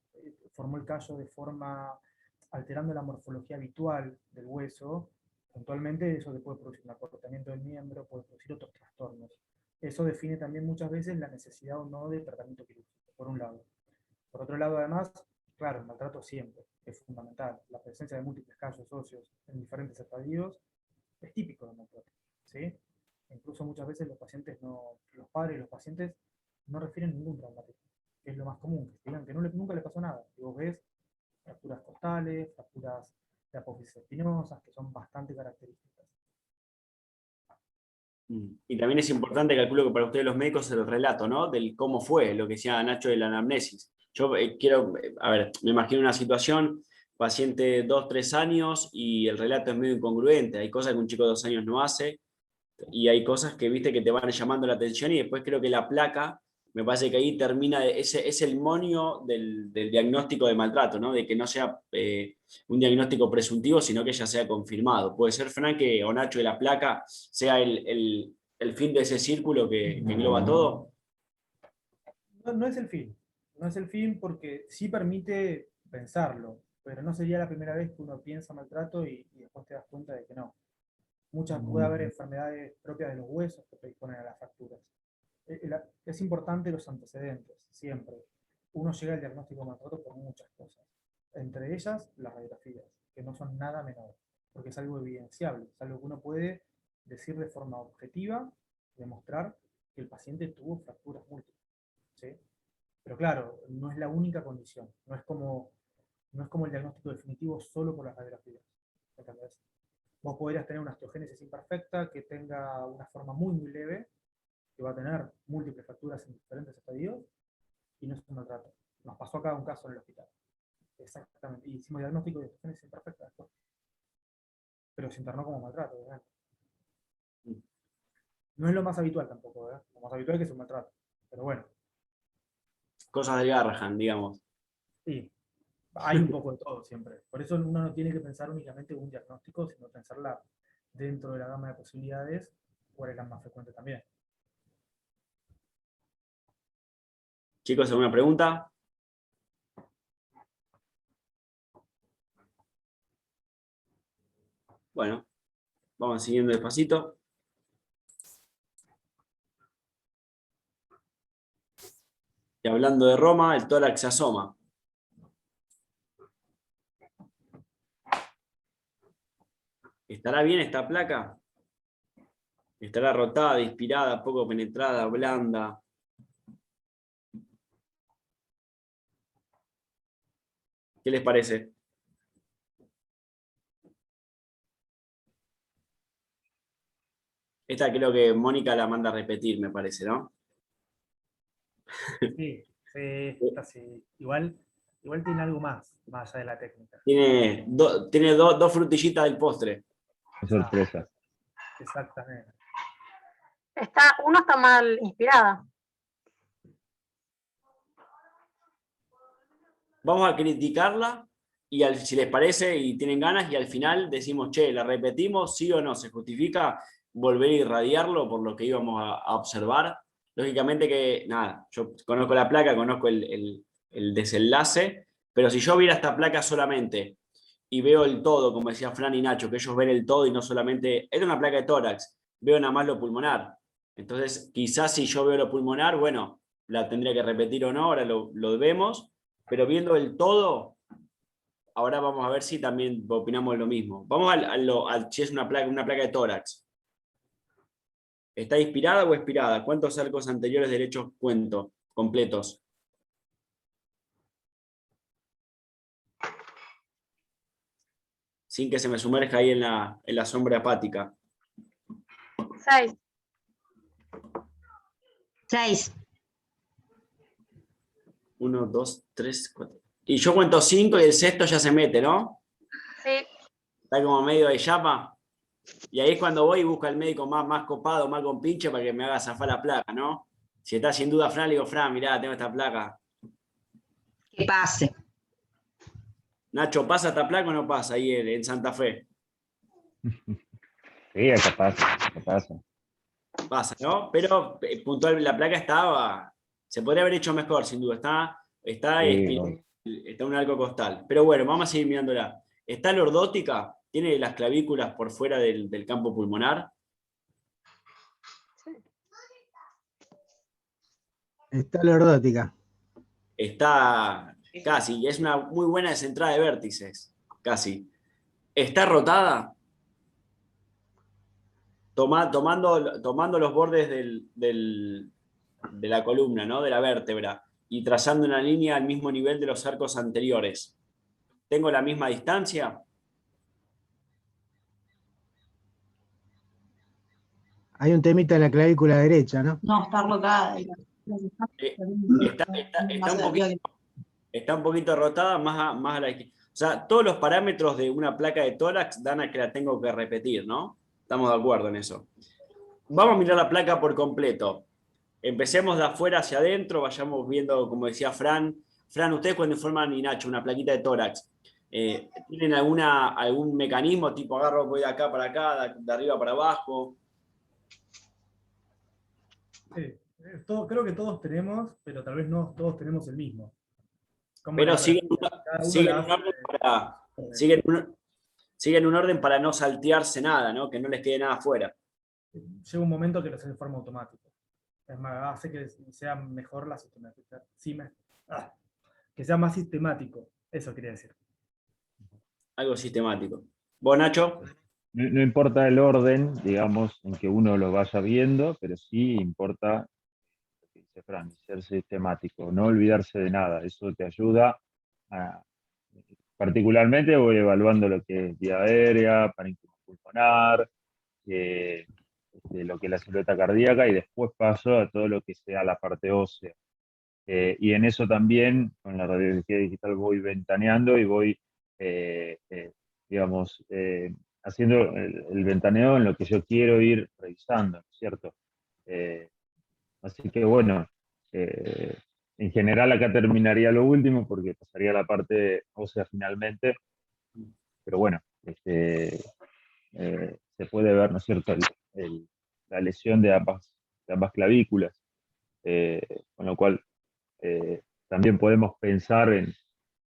formó el callo de forma alterando la morfología habitual del hueso, puntualmente eso te puede producir un acortamiento del miembro, puede producir otros trastornos. Eso define también muchas veces la necesidad o no de tratamiento quirúrgico, por un lado. Por otro lado, además, claro, el maltrato siempre es fundamental. La presencia de múltiples callos óseos en diferentes estadios es típico del maltrato, ¿sí? Incluso muchas veces los padres y los pacientes no refieren ningún traumatismo, que es lo más común, que digan que nunca le pasó nada. Y vos ves fracturas costales, fracturas de apófisis espinosas, que son bastante características. Y también es importante, calculo que para ustedes los médicos, el relato, ¿no? Del cómo fue, lo que decía Nacho de la anamnesis. Yo me imagino una situación, paciente 2, 3 años, y el relato es medio incongruente. Hay cosas que un chico de 2 años no hace, y hay cosas que, viste, que te van llamando la atención, y después creo que la placa, me parece que ahí termina, es el monio del diagnóstico de maltrato, ¿no? De que no sea un diagnóstico presuntivo, sino que ya sea confirmado. Puede ser, Fran, o Nacho, que la placa sea el fin de ese círculo que engloba todo. No es el fin. No es el fin porque sí permite pensarlo. pero no sería la primera vez que uno piensa maltrato y después te das cuenta de que no. Puede haber enfermedades propias de los huesos que predisponen a las fracturas. Es importante los antecedentes, siempre. Uno llega al diagnóstico de maltrato por muchas cosas, entre ellas las radiografías, que no son nada menores, porque es algo evidenciable, es algo que uno puede decir de forma objetiva, demostrar que el paciente tuvo fracturas múltiples, ¿sí? Pero claro, no es la única condición, no es como el diagnóstico definitivo solo por las radiografías, ¿entendés? Vos podrías tener una osteogénesis imperfecta que tenga una forma muy leve, que va a tener múltiples fracturas en diferentes estadios, y no es un maltrato. Nos pasó acá un caso en el hospital. Exactamente. Y hicimos diagnóstico de osteogénesis imperfecta después. Pero se internó como maltrato, ¿verdad? No es lo más habitual tampoco, ¿verdad? Lo más habitual es que es un maltrato. Pero bueno. Cosas del Garrahan, digamos. Sí. Hay un poco de todo siempre. Por eso uno no tiene que pensar únicamente en un diagnóstico, sino pensarla dentro de la gama de posibilidades, cuál es la más frecuente también. Chicos, ¿alguna pregunta? Bueno, vamos siguiendo despacito. Y hablando de Roma, el tórax se asoma. ¿Estará bien esta placa? ¿Estará rotada, inspirada, poco penetrada, blanda? ¿Qué les parece? Esta creo que Mónica la manda a repetir, me parece, ¿no? Sí, esta sí. Igual tiene algo más allá de la técnica. Tiene dos frutillitas del postre. Qué sorpresa. Exactamente. Uno está mal inspirada. Vamos a criticarla y si les parece y tienen ganas y al final decimos, che, ¿la repetimos? ¿Sí o no? ¿Se justifica volver a irradiarlo por lo que íbamos a observar? Lógicamente que, nada, yo conozco la placa, conozco el desenlace, pero si yo viera esta placa solamente y veo el todo, como decía Fran y Nacho, que ellos ven el todo y no solamente, es una placa de tórax, veo nada más lo pulmonar. Entonces, quizás si yo veo lo pulmonar, bueno, la tendría que repetir o no, ahora lo vemos, pero viendo el todo, ahora vamos a ver si también opinamos lo mismo. Vamos si es una placa de tórax. ¿Está inspirada o expirada? ¿Cuántos arcos anteriores derechos cuento completos? Sin que se me sumerja ahí en la sombra hepática. 6. 6. 1, 2, 3, 4. Y yo cuento 5 y el sexto ya se mete, ¿no? Sí. Está como medio de llama. Y ahí es cuando voy y busco al médico más copado, más con pinche para que me haga zafar la placa, ¿no? Si está sin duda Fran, le digo, Fran, mirá, tengo esta placa. Que pase. Nacho, ¿pasa esta placa o no pasa ahí en Santa Fe? Sí, acá pasa. Pasa, ¿no? Pero puntual, la placa estaba, se podría haber hecho mejor, sin duda. Está un arco costal. Pero bueno, vamos a seguir mirándola. ¿Está lordótica? ¿Tiene las clavículas por fuera del campo pulmonar? Está lordótica. Está casi, es una muy buena descentrada de vértices, casi. ¿Está rotada? Tomando los bordes de la columna, ¿no? De la vértebra, y trazando una línea al mismo nivel de los arcos anteriores. ¿Tengo la misma distancia? Hay un temita en la clavícula derecha, ¿no? No, está rotada. Está un poquito rotada, más a la izquierda. O sea, todos los parámetros de una placa de tórax dan a que la tengo que repetir, ¿no? Estamos de acuerdo en eso. Vamos a mirar la placa por completo. Empecemos de afuera hacia adentro, vayamos viendo, como decía Fran. Fran, ustedes cuando informan, y Nacho, una plaquita de tórax, ¿tienen algún mecanismo tipo agarro, voy de acá para acá, de arriba para abajo? Sí, creo que todos tenemos, pero tal vez no todos tenemos el mismo. Pero siguen un orden siguen un orden para no saltearse nada, ¿no? Que no les quede nada afuera. Llega un momento que lo hace de forma automática. Es más, hace que sea mejor la sistemática. Que sea más sistemático. Eso quería decir. Algo sistemático. ¿Vos, Nacho? No importa el orden, digamos, en que uno lo vaya viendo, pero sí importa, lo que dice Fran, ser sistemático, no olvidarse de nada. Eso te ayuda a, particularmente voy evaluando lo que es vía aérea, parénquima pulmonar, lo que es la silueta cardíaca, y después paso a todo lo que sea la parte ósea. Y en eso también, con la radiología digital, voy ventaneando y voy, digamos, haciendo el ventaneo en lo que yo quiero ir revisando, ¿no es cierto? Así que bueno, en general acá terminaría lo último porque pasaría a la parte ósea finalmente, pero bueno, se puede ver, ¿no es cierto?, la lesión de ambas clavículas, con lo cual también podemos pensar en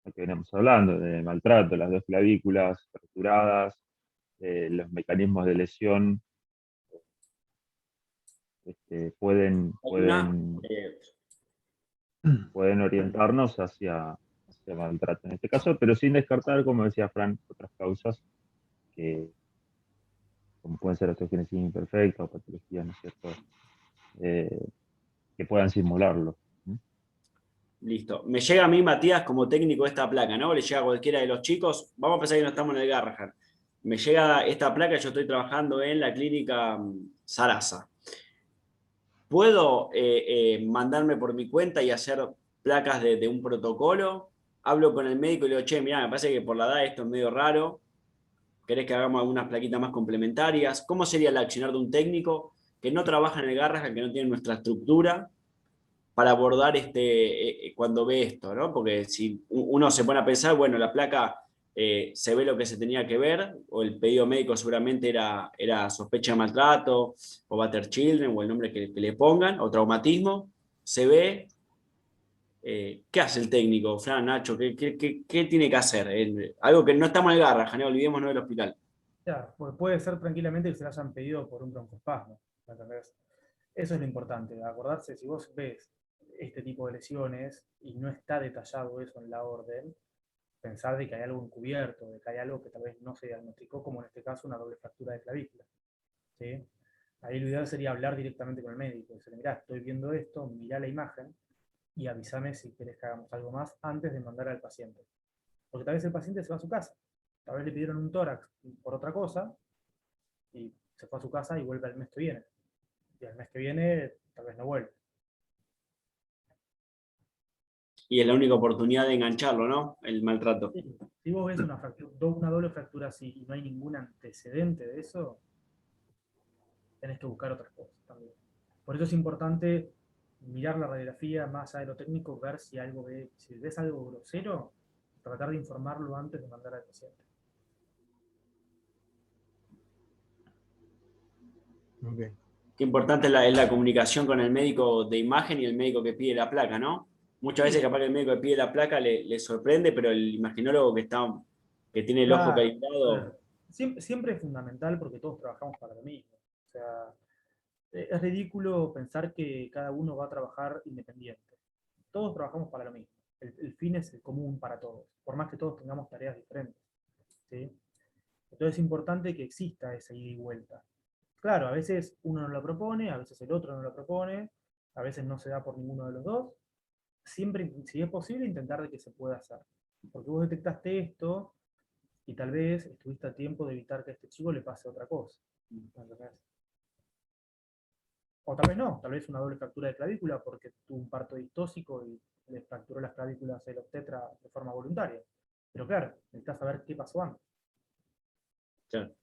lo que venimos hablando, de maltrato, las dos clavículas fracturadas, los mecanismos de lesión pueden orientarnos hacia maltrato en este caso, pero sin descartar, como decía Fran, otras causas como pueden ser osteogénesis imperfecta o patologías, ¿no es cierto?, que puedan simularlo. Listo. Me llega a mí, Matías, como técnico esta placa, ¿no? Le llega a cualquiera de los chicos. Vamos a pensar que no estamos en el Garrahan. Me llega esta placa, yo estoy trabajando en la clínica Sarasa. ¿Puedo mandarme por mi cuenta y hacer placas de un protocolo? Hablo con el médico y le digo, che, mirá, me parece que por la edad esto es medio raro. ¿Querés que hagamos algunas plaquitas más complementarias? ¿Cómo sería el accionar de un técnico que no trabaja en el Garrahan, que no tiene nuestra estructura, para abordar cuando ve esto, ¿no? Porque si uno se pone a pensar, bueno, la placa se ve lo que se tenía que ver, o el pedido médico seguramente era sospecha de maltrato, o Batter Children, o el nombre que le pongan, o traumatismo, se ve. ¿Qué hace el técnico, Fran, Nacho? ¿Qué tiene que hacer? Algo que no estamos en el Garrahan, olvidémonos del hospital. Ya, pues puede ser tranquilamente que se lo hayan pedido por un broncoespasmo. ¿Entendés? Eso es lo importante, acordarse, si vos ves este tipo de lesiones y no está detallado eso en la orden, pensar de que hay algo encubierto, de que hay algo que tal vez no se diagnosticó, como en este caso una doble fractura de clavícula. ¿Sí? Ahí lo ideal sería hablar directamente con el médico, decirle, mirá, estoy viendo esto, mirá la imagen y avísame si querés que hagamos algo más antes de mandar al paciente. Porque tal vez el paciente se va a su casa, tal vez le pidieron un tórax por otra cosa y se fue a su casa y vuelve al mes que viene. Y al mes que viene tal vez no vuelve. Y es la única oportunidad de engancharlo, ¿no? El maltrato. Si vos ves una doble fractura así y no hay ningún antecedente de eso, tenés que buscar otras cosas también. Por eso es importante mirar la radiografía más allá de lo técnico, ver si si ves algo grosero, tratar de informarlo antes de mandar al paciente. Okay. Qué importante es la comunicación con el médico de imagen y el médico que pide la placa, ¿no? Muchas veces capaz que el médico que pide la placa le sorprende, pero el imaginólogo que tiene el ojo calibrado. Siempre es fundamental porque todos trabajamos para lo mismo. O sea, es ridículo pensar que cada uno va a trabajar independiente. Todos trabajamos para lo mismo. El fin es el común para todos, por más que todos tengamos tareas diferentes. ¿Sí? Entonces es importante que exista esa ida y vuelta. Claro, a veces uno no lo propone, a veces el otro no lo propone, a veces no se da por ninguno de los dos. Siempre, si es posible, intentar de que se pueda hacer. Porque vos detectaste esto y tal vez estuviste a tiempo de evitar que a este chico le pase otra cosa. ¿Entendés? O tal vez no, tal vez una doble fractura de clavícula porque tuvo un parto distóxico y le fracturó las clavículas el obstetra de forma voluntaria. Pero claro, necesitas saber qué pasó antes. Claro.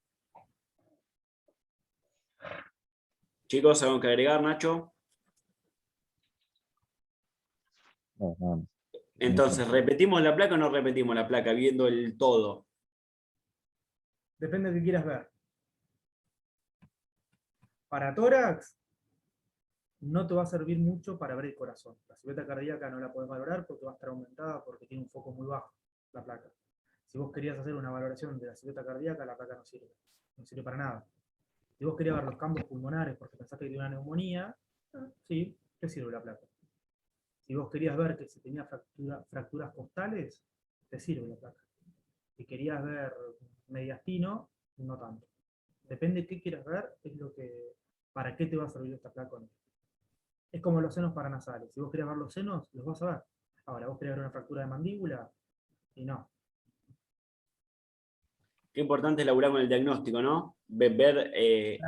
Chicos, ¿algo que agregar, Nacho? No. Entonces, ¿repetimos la placa o no repetimos la placa viendo el todo? Depende de qué quieras ver. Para tórax, no te va a servir mucho para ver el corazón. La silueta cardíaca no la podés valorar porque va a estar aumentada porque tiene un foco muy bajo, la placa. Si vos querías hacer una valoración de la silueta cardíaca, la placa no sirve para nada. Si vos querías ver los campos pulmonares porque pensaste que tenía una neumonía, sí, te sirve la placa. Si vos querías ver que si tenía fracturas costales, te sirve la placa. Si querías ver mediastino, no tanto. Depende de qué quieras ver, para qué te va a servir esta placa o no. Es como los senos paranasales. Si vos querés ver los senos, los vas a ver. Ahora, vos querés ver una fractura de mandíbula, y no. Qué importante es laburar con el diagnóstico, ¿no? Ver,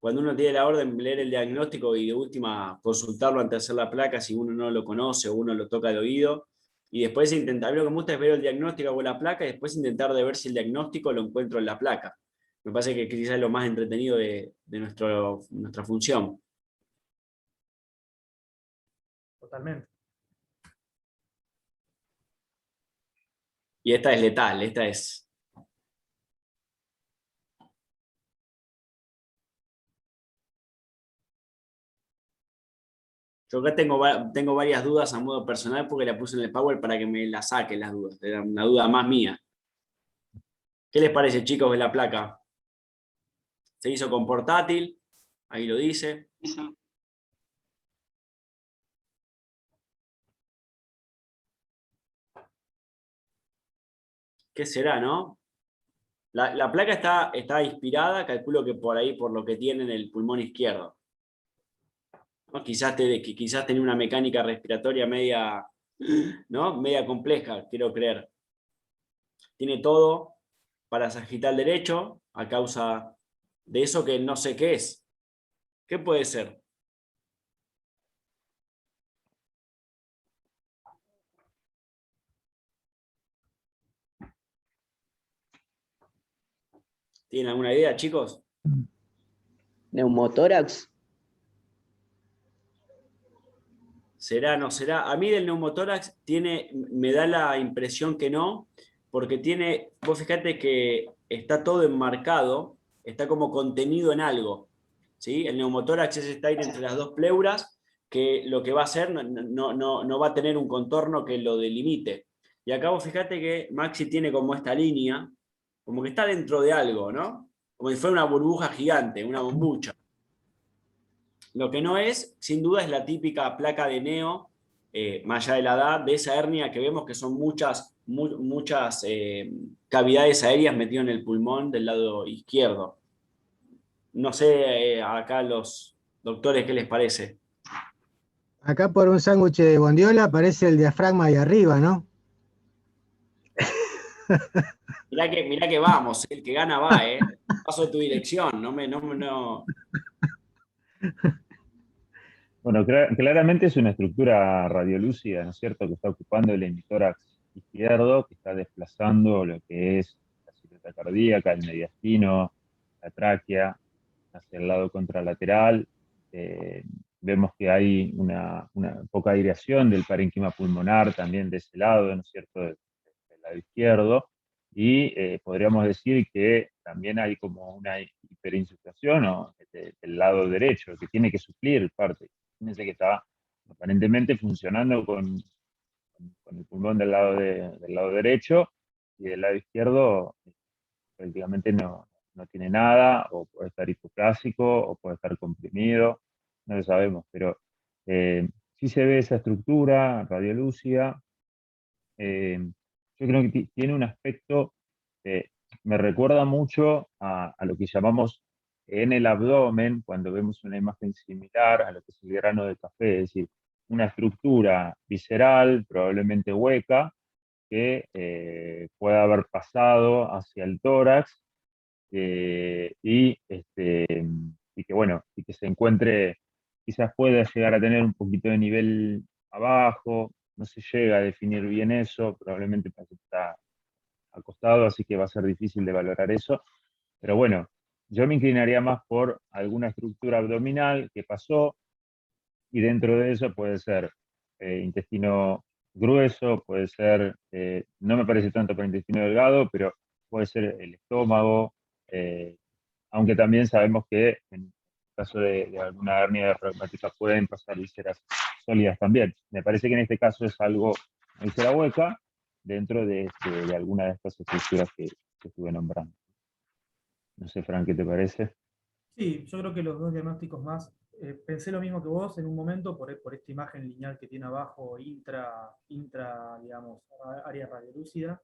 cuando uno tiene la orden, leer el diagnóstico y de última consultarlo antes de hacer la placa si uno no lo conoce o uno lo toca de oído. Y después intentar, a mí lo que me gusta es ver el diagnóstico o la placa y después intentar de ver si el diagnóstico lo encuentro en la placa. Me parece que quizás es lo más entretenido de nuestra función. Totalmente. Y esta es letal, esta es... Yo acá tengo varias dudas a modo personal porque la puse en el Power para que me la saque las dudas. Era una duda más mía. ¿Qué les parece, chicos, de la placa? Se hizo con portátil, ahí lo dice. ¿Qué será, no? La placa está inspirada, calculo que por ahí, por lo que tiene en el pulmón izquierdo. ¿No? Quizás tenía una mecánica respiratoria media, ¿no? Media compleja, quiero creer. Tiene todo para sagital derecho, a causa de eso que no sé qué es. ¿Qué puede ser? ¿Tienen alguna idea, chicos? Neumotórax. ¿Será, no será? A mí del neumotórax me da la impresión que no, porque vos fíjate que está todo enmarcado, está como contenido en algo. ¿Sí? El neumotórax es este aire entre las dos pleuras, que lo que va a hacer no va a tener un contorno que lo delimite. Y acá vos fíjate que Maxi tiene como esta línea, como que está dentro de algo, ¿no? Como si fuera una burbuja gigante, una bombucha. Lo que no es, sin duda, es la típica placa de neo, más allá de la edad, de esa hernia que vemos que son muchas cavidades aéreas metidas en el pulmón del lado izquierdo. No sé acá los doctores qué les parece. Acá por un sándwich de bondiola aparece el diafragma ahí arriba, ¿no? Mirá que vamos, el que gana va, paso de tu dirección, no. Bueno, claramente es una estructura radiolúcida, ¿no es cierto?, que está ocupando el hemitórax izquierdo, que está desplazando lo que es la silueta cardíaca, el mediastino, la tráquea, hacia el lado contralateral. Vemos que hay una poca aireación del parénquima pulmonar también de ese lado, ¿no es cierto?, del lado izquierdo. Y podríamos decir que también hay como una hiperinsuflación del lado derecho, que tiene que suplir parte. Fíjense que está aparentemente funcionando con el pulmón del lado derecho, y del lado izquierdo prácticamente no tiene nada, o puede estar hipoplásico, o puede estar comprimido, no lo sabemos, pero sí se ve esa estructura radiolúcida. Yo creo que tiene un aspecto que me recuerda mucho a lo que llamamos en el abdomen, cuando vemos una imagen similar a lo que es el grano de café, es decir, una estructura visceral, probablemente hueca, que pueda haber pasado hacia el tórax, y que bueno, y que se encuentre, quizás pueda llegar a tener un poquito de nivel abajo, no se llega a definir bien eso, probablemente está acostado, así que va a ser difícil de valorar eso. Pero bueno, yo me inclinaría más por alguna estructura abdominal que pasó, y dentro de eso puede ser intestino grueso, puede ser, no me parece tanto para intestino delgado, pero puede ser el estómago, aunque también sabemos que en caso de alguna hernia reumática pueden pasar vísceras sólidas también. Me parece que en este caso es algo víscera hueca, dentro de alguna de estas estructuras que estuve nombrando. No sé, Fran, ¿qué te parece? Sí, yo creo que los dos diagnósticos más, pensé lo mismo que vos en un momento por esta imagen lineal que tiene abajo, digamos, área radiolúcida,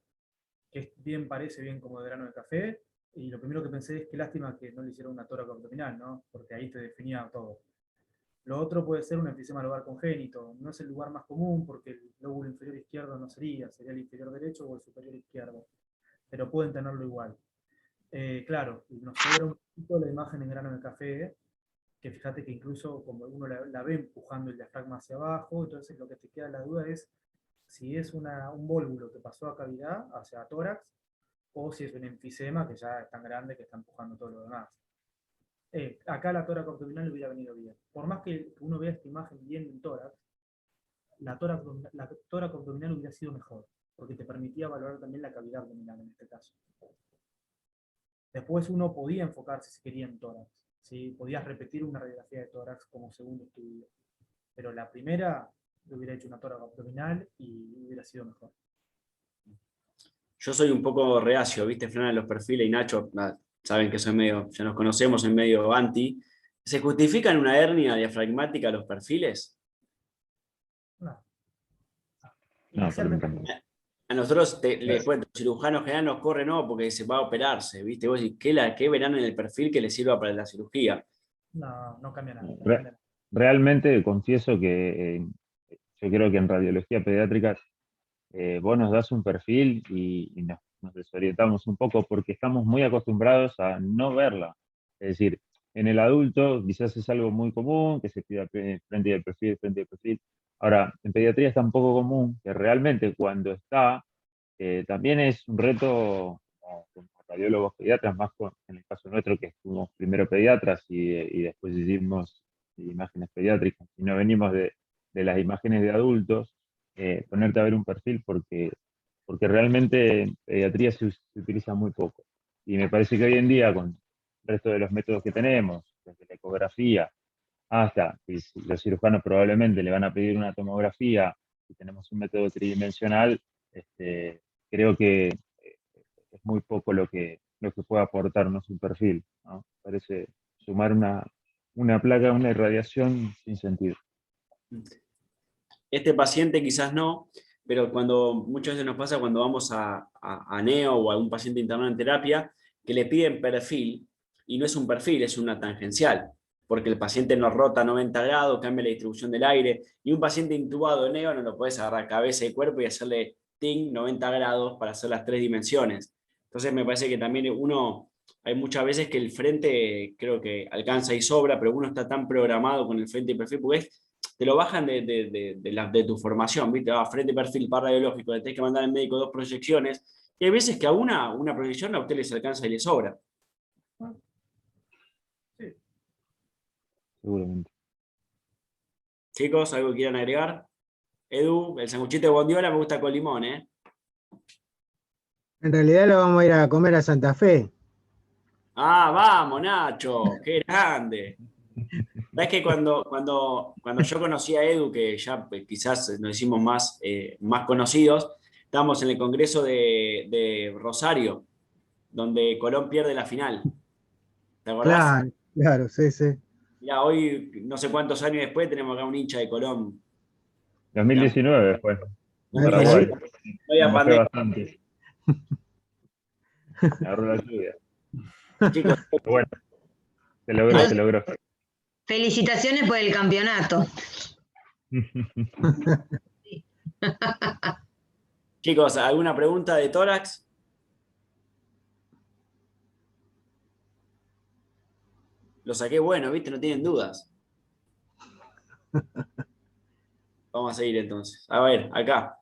que bien parece bien como de grano de café, y lo primero que pensé es que lástima que no le hicieron una tórax abdominal, ¿no? Porque ahí te definía todo. Lo otro puede ser un enfisema lobar congénito, no es el lugar más común porque el lóbulo inferior izquierdo no sería el inferior derecho o el superior izquierdo, pero pueden tenerlo igual. Claro, nos sobra un poquito la imagen en grano de café, que fíjate que incluso como uno la ve empujando el diafragma hacia abajo, entonces lo que te queda la duda es si es un vólvulo que pasó a cavidad, hacia tórax, o si es un enfisema que ya es tan grande que está empujando todo lo demás. Acá la tórax abdominal hubiera venido bien. Por más que uno vea esta imagen bien en tórax, la tórax abdominal hubiera sido mejor, porque te permitía valorar también la cavidad abdominal en este caso. Después uno podía enfocarse si quería en tórax, ¿sí? Podías repetir una radiografía de tórax como segundo estudio, pero la primera le hubiera hecho una tórax abdominal y hubiera sido mejor. Yo soy un poco reacio, ¿viste, Fran, en los perfiles? Y Nacho, saben que soy medio, ya nos conocemos, en medio anti. ¿Se justifican una hernia diafragmática los perfiles? No. No, por Inicialmente, A nosotros, les cuento, el cirujano general nos corre no porque se va a operarse, ¿viste? Vos decís, ¿qué verán en el perfil que les sirva para la cirugía? no cambia nada. Realmente confieso que yo creo que en radiología pediátrica vos nos das un perfil y nos desorientamos un poco porque estamos muy acostumbrados a no verla. Es decir, en el adulto quizás es algo muy común, que se pida frente del perfil, frente del perfil. Ahora, en pediatría es tan poco común que realmente cuando está, también es un reto como radiólogos pediatras, más en el caso nuestro que fuimos primero pediatras y después hicimos imágenes pediátricas, y no venimos de las imágenes de adultos, ponerte a ver un perfil porque realmente en pediatría se utiliza muy poco. Y me parece que hoy en día, con el resto de los métodos que tenemos, desde la ecografía hasta que los cirujanos probablemente le van a pedir una tomografía, y tenemos un método tridimensional, creo que es muy poco lo que puede aportarnos un perfil, ¿no? Parece sumar una placa, una irradiación sin sentido. Este paciente quizás no, pero muchas veces nos pasa cuando vamos a neo o a un paciente internado en terapia, que le piden perfil, y no es un perfil, es una tangencial, porque el paciente nos rota 90 grados, cambia la distribución del aire, y un paciente intubado de neo no lo puedes agarrar cabeza y cuerpo y hacerle ting 90 grados para hacer las 3 dimensiones. Entonces me parece que también hay muchas veces que el frente creo que alcanza y sobra, pero uno está tan programado con el frente y perfil, porque te lo bajan de tu formación, ¿viste? Frente, perfil, par radiológico, le tenés que mandar al médico 2 proyecciones, y hay veces que a una proyección a usted les alcanza y les sobra. Sí. Seguramente. Chicos, ¿algo que quieran agregar? Edu, el sanguchito de bondiola me gusta con limón, ¿eh? En realidad lo vamos a ir a comer a Santa Fe. Ah, vamos, Nacho, qué grande. ¿Sabes que cuando yo conocí a Edu, que ya quizás nos hicimos más conocidos, estábamos en el congreso de Rosario, donde Colón pierde la final? ¿Te acordás? Claro, claro, sí, sí. Ya hoy, no sé cuántos años después, tenemos acá un hincha de Colón. 2019 fue, Ahí para Paraguay. ver. No había Me mojé pandemia. bastante. Me agarró la lluvia. Chicos, Pero bueno, se logró, se logró. Felicitaciones por el campeonato. chicos, ¿alguna pregunta de tórax? Lo saqué bueno, ¿viste? No tienen dudas. Vamos a seguir entonces. A ver, acá.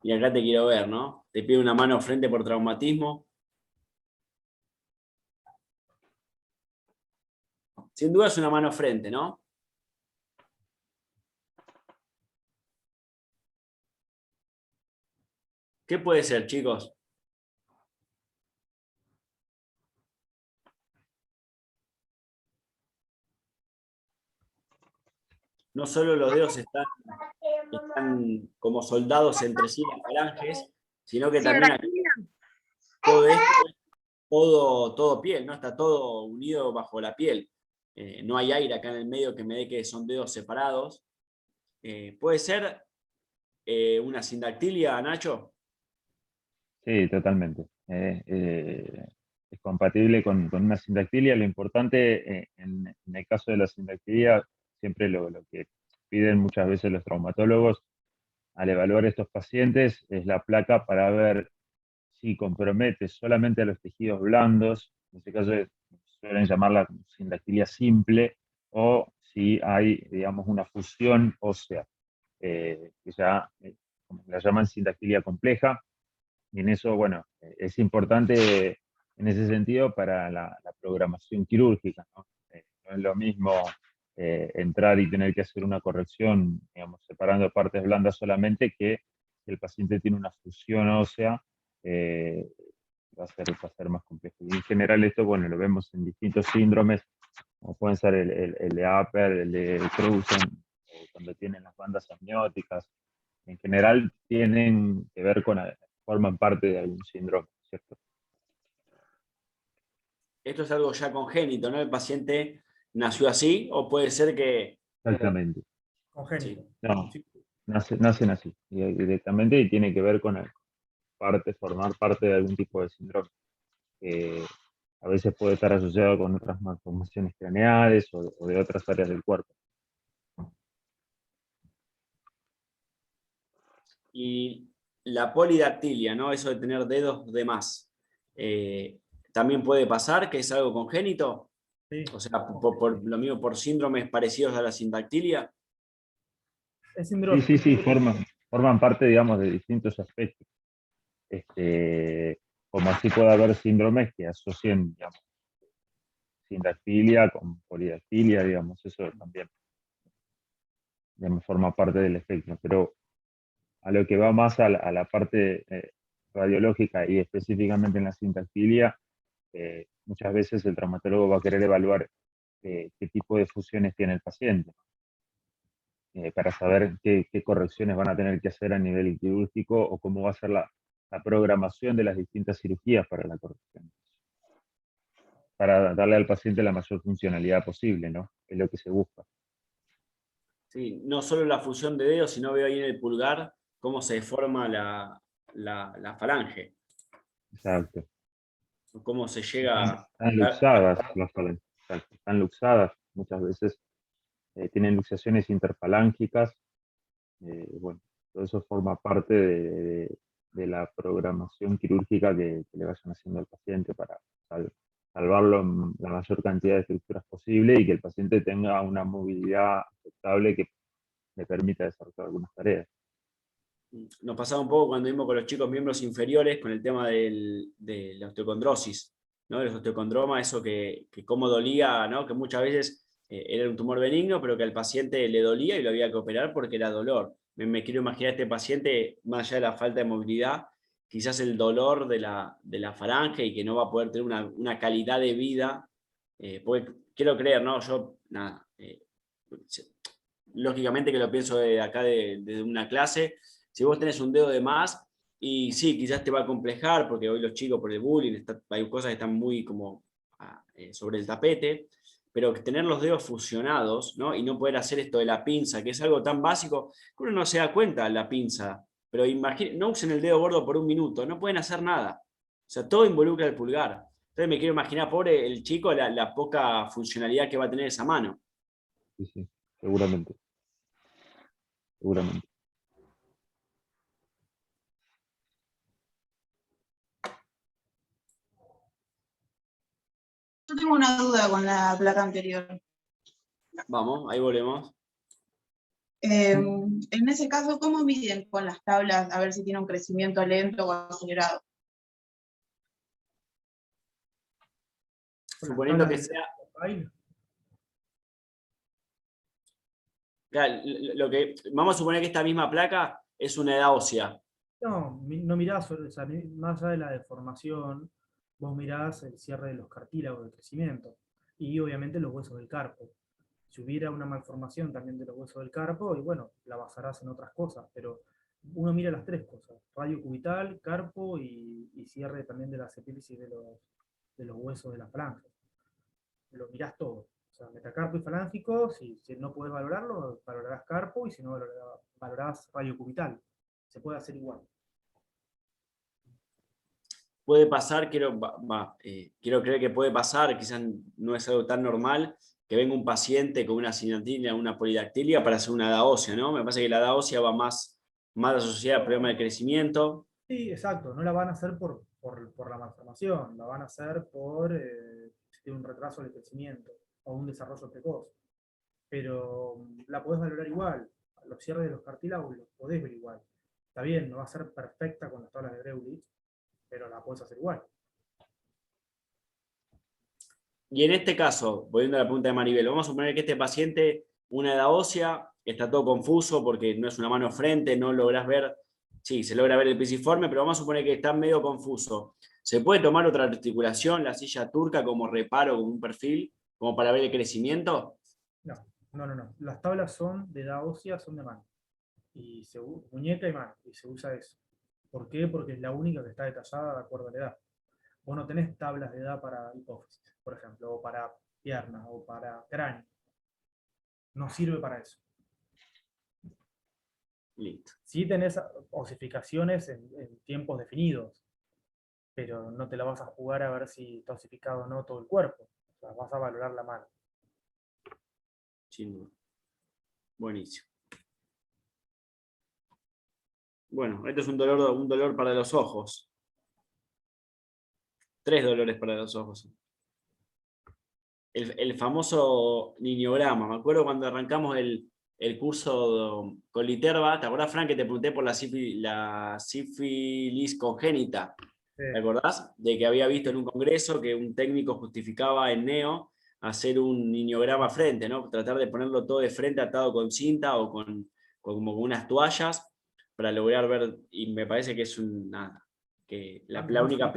Y acá te quiero ver, ¿no? Te pido una mano frente por traumatismo. Sin duda es una mano frente, ¿no? ¿Qué puede ser, chicos? no solo los dedos están como soldados entre sí, las falanges, sino que también aquí todo esto es todo piel, ¿no? Está todo unido bajo la piel. No hay aire acá en el medio que me dé que son dedos separados. ¿Puede ser una sindactilia, Nacho? Sí, totalmente. Es compatible con una sindactilia. Lo importante en el caso de la sindactilia, siempre lo que piden muchas veces los traumatólogos al evaluar estos pacientes es la placa para ver si compromete solamente a los tejidos blandos, en este caso suelen llamarla sindactilia simple, o si hay, digamos, una fusión ósea, que ya como la llaman sindactilia compleja, y en eso, bueno, es importante en ese sentido para la programación quirúrgica, ¿no? No es lo mismo entrar y tener que hacer una corrección, digamos, separando partes blandas solamente, que si el paciente tiene una fusión ósea, eh, va a ser más complejo. Y en general esto, bueno, lo vemos en distintos síndromes, como pueden ser el de Upper, el de Kreuzen, o cuando tienen las bandas amnióticas. En general tienen que ver forman parte de algún síndrome, ¿cierto? Esto es algo ya congénito, ¿no? El paciente nació así, o puede ser que... Exactamente. Congénito. No, nacen así, directamente, y tiene que ver con formar parte de algún tipo de síndrome. A veces puede estar asociado con otras malformaciones craneales o de otras áreas del cuerpo. Y la polidactilia, ¿no? Eso de tener dedos de más. ¿También puede pasar que es algo congénito? Sí. O sea, por lo mismo, por síndromes parecidos a la sindactilia. Es síndrome. Sí, forman parte, digamos, de distintos aspectos. Como así puede haber síndromes que asocien, digamos, sindactilia con polidactilia, digamos, eso también, digamos, forma parte del efecto. Pero a lo que va más a la parte radiológica y específicamente en la sindactilia, muchas veces el traumatólogo va a querer evaluar qué tipo de fusiones tiene el paciente, para saber qué correcciones van a tener que hacer a nivel quirúrgico o cómo va a ser la programación de las distintas cirugías para la corrección, para darle al paciente la mayor funcionalidad posible, ¿no? Es lo que se busca. Sí, no solo la fusión de dedos, sino veo ahí en el pulgar cómo se deforma la falange, Exacto. cómo se llega... Están luxadas las falanges, exacto. Están luxadas, muchas veces tienen luxaciones interfalángicas. Bueno, todo eso forma parte de la programación quirúrgica que le vayan haciendo al paciente para salvarlo en la mayor cantidad de estructuras posible y que el paciente tenga una movilidad aceptable que le permita desarrollar algunas tareas. Nos pasaba un poco cuando vimos con los chicos miembros inferiores con el tema de la osteocondrosis, ¿no? De los osteocondromas, eso que cómo dolía, ¿no? Que muchas veces era un tumor benigno, pero que al paciente le dolía y lo había que operar porque era dolor. Me quiero imaginar a este paciente, más allá de la falta de movilidad, quizás el dolor de la falange y que no va a poder tener una calidad de vida, porque quiero creer, ¿no? Yo, nada, lógicamente que lo pienso de acá de una clase. Si vos tenés un dedo de más, y sí, quizás te va a complejar, porque hoy los chicos por el bullying, hay cosas que están muy como sobre el tapete, pero tener los dedos fusionados, ¿no? Y no poder hacer esto de la pinza, que es algo tan básico, que uno no se da cuenta de la pinza, pero no usen el dedo gordo por un minuto, no pueden hacer nada. O sea, todo involucra el pulgar. Entonces me quiero imaginar, pobre el chico, la poca funcionalidad que va a tener esa mano. Sí, seguramente. Seguramente. Yo tengo una duda con la placa anterior. Vamos, ahí volvemos. En ese caso, ¿cómo miden con las tablas a ver si tiene un crecimiento lento o acelerado? Suponiendo que sea... Claro, vamos a suponer que esta misma placa es una edad ósea. No mirás, o sea, más allá de la deformación, vos mirás el cierre de los cartílagos de crecimiento y obviamente los huesos del carpo. Si hubiera una malformación también de los huesos del carpo, y bueno, la basarás en otras cosas, pero uno mira las tres cosas: radio cubital, carpo y cierre también de las epífisis de los huesos de la falange. Lo mirás todo. O sea, metacarpo y falángico, si no podés valorarlo, valorarás carpo, y si no, valorarás radio cubital. Se puede hacer igual. Puede pasar, quiero creer que puede pasar, quizás no es algo tan normal, que venga un paciente con una sinatilia, una polidactilia para hacer una edad ósea, ¿no? Me parece que la edad ósea va más asociada al problema de crecimiento. Sí, exacto. No la van a hacer por la malformación, la van a hacer por si tiene un retraso del crecimiento o un desarrollo precoz. Pero la podés valorar igual. Los cierres de los cartílagos los podés ver igual. Está bien, no va a ser perfecta con las tablas de Breulich, pero la podés hacer igual. Y en este caso, volviendo a la pregunta de Maribel, vamos a suponer que este paciente, una edad ósea, está todo confuso porque no es una mano frente, no lográs ver, sí, se logra ver el pisiforme, pero vamos a suponer que está medio confuso. ¿Se puede tomar otra articulación, la silla turca, como reparo, como un perfil, como para ver el crecimiento? No. Las tablas son de edad ósea, son de mano. Y muñeca y mano, y se usa eso. ¿Por qué? Porque es la única que está detallada de acuerdo a la edad. Vos no tenés tablas de edad para hipófisis, por ejemplo, o para pierna, o para cráneo. No sirve para eso. Listo. Sí tenés osificaciones en tiempos definidos, pero no te la vas a jugar a ver si está osificado o no todo el cuerpo. O sea, vas a valorar la mano. Sin duda. Buenísimo. Bueno, esto es un dolor para los ojos. 3 dolores para los ojos. El famoso niñograma. Me acuerdo cuando arrancamos el curso con Literva, ¿te acordás, Fran, que te pregunté por la sífilis congénita? Sí. ¿Te acordás? De que había visto en un congreso que un técnico justificaba en neo hacer un niñograma frente, ¿no? Tratar de ponerlo todo de frente atado con cinta o como con unas toallas para lograr ver, y me parece que es que la única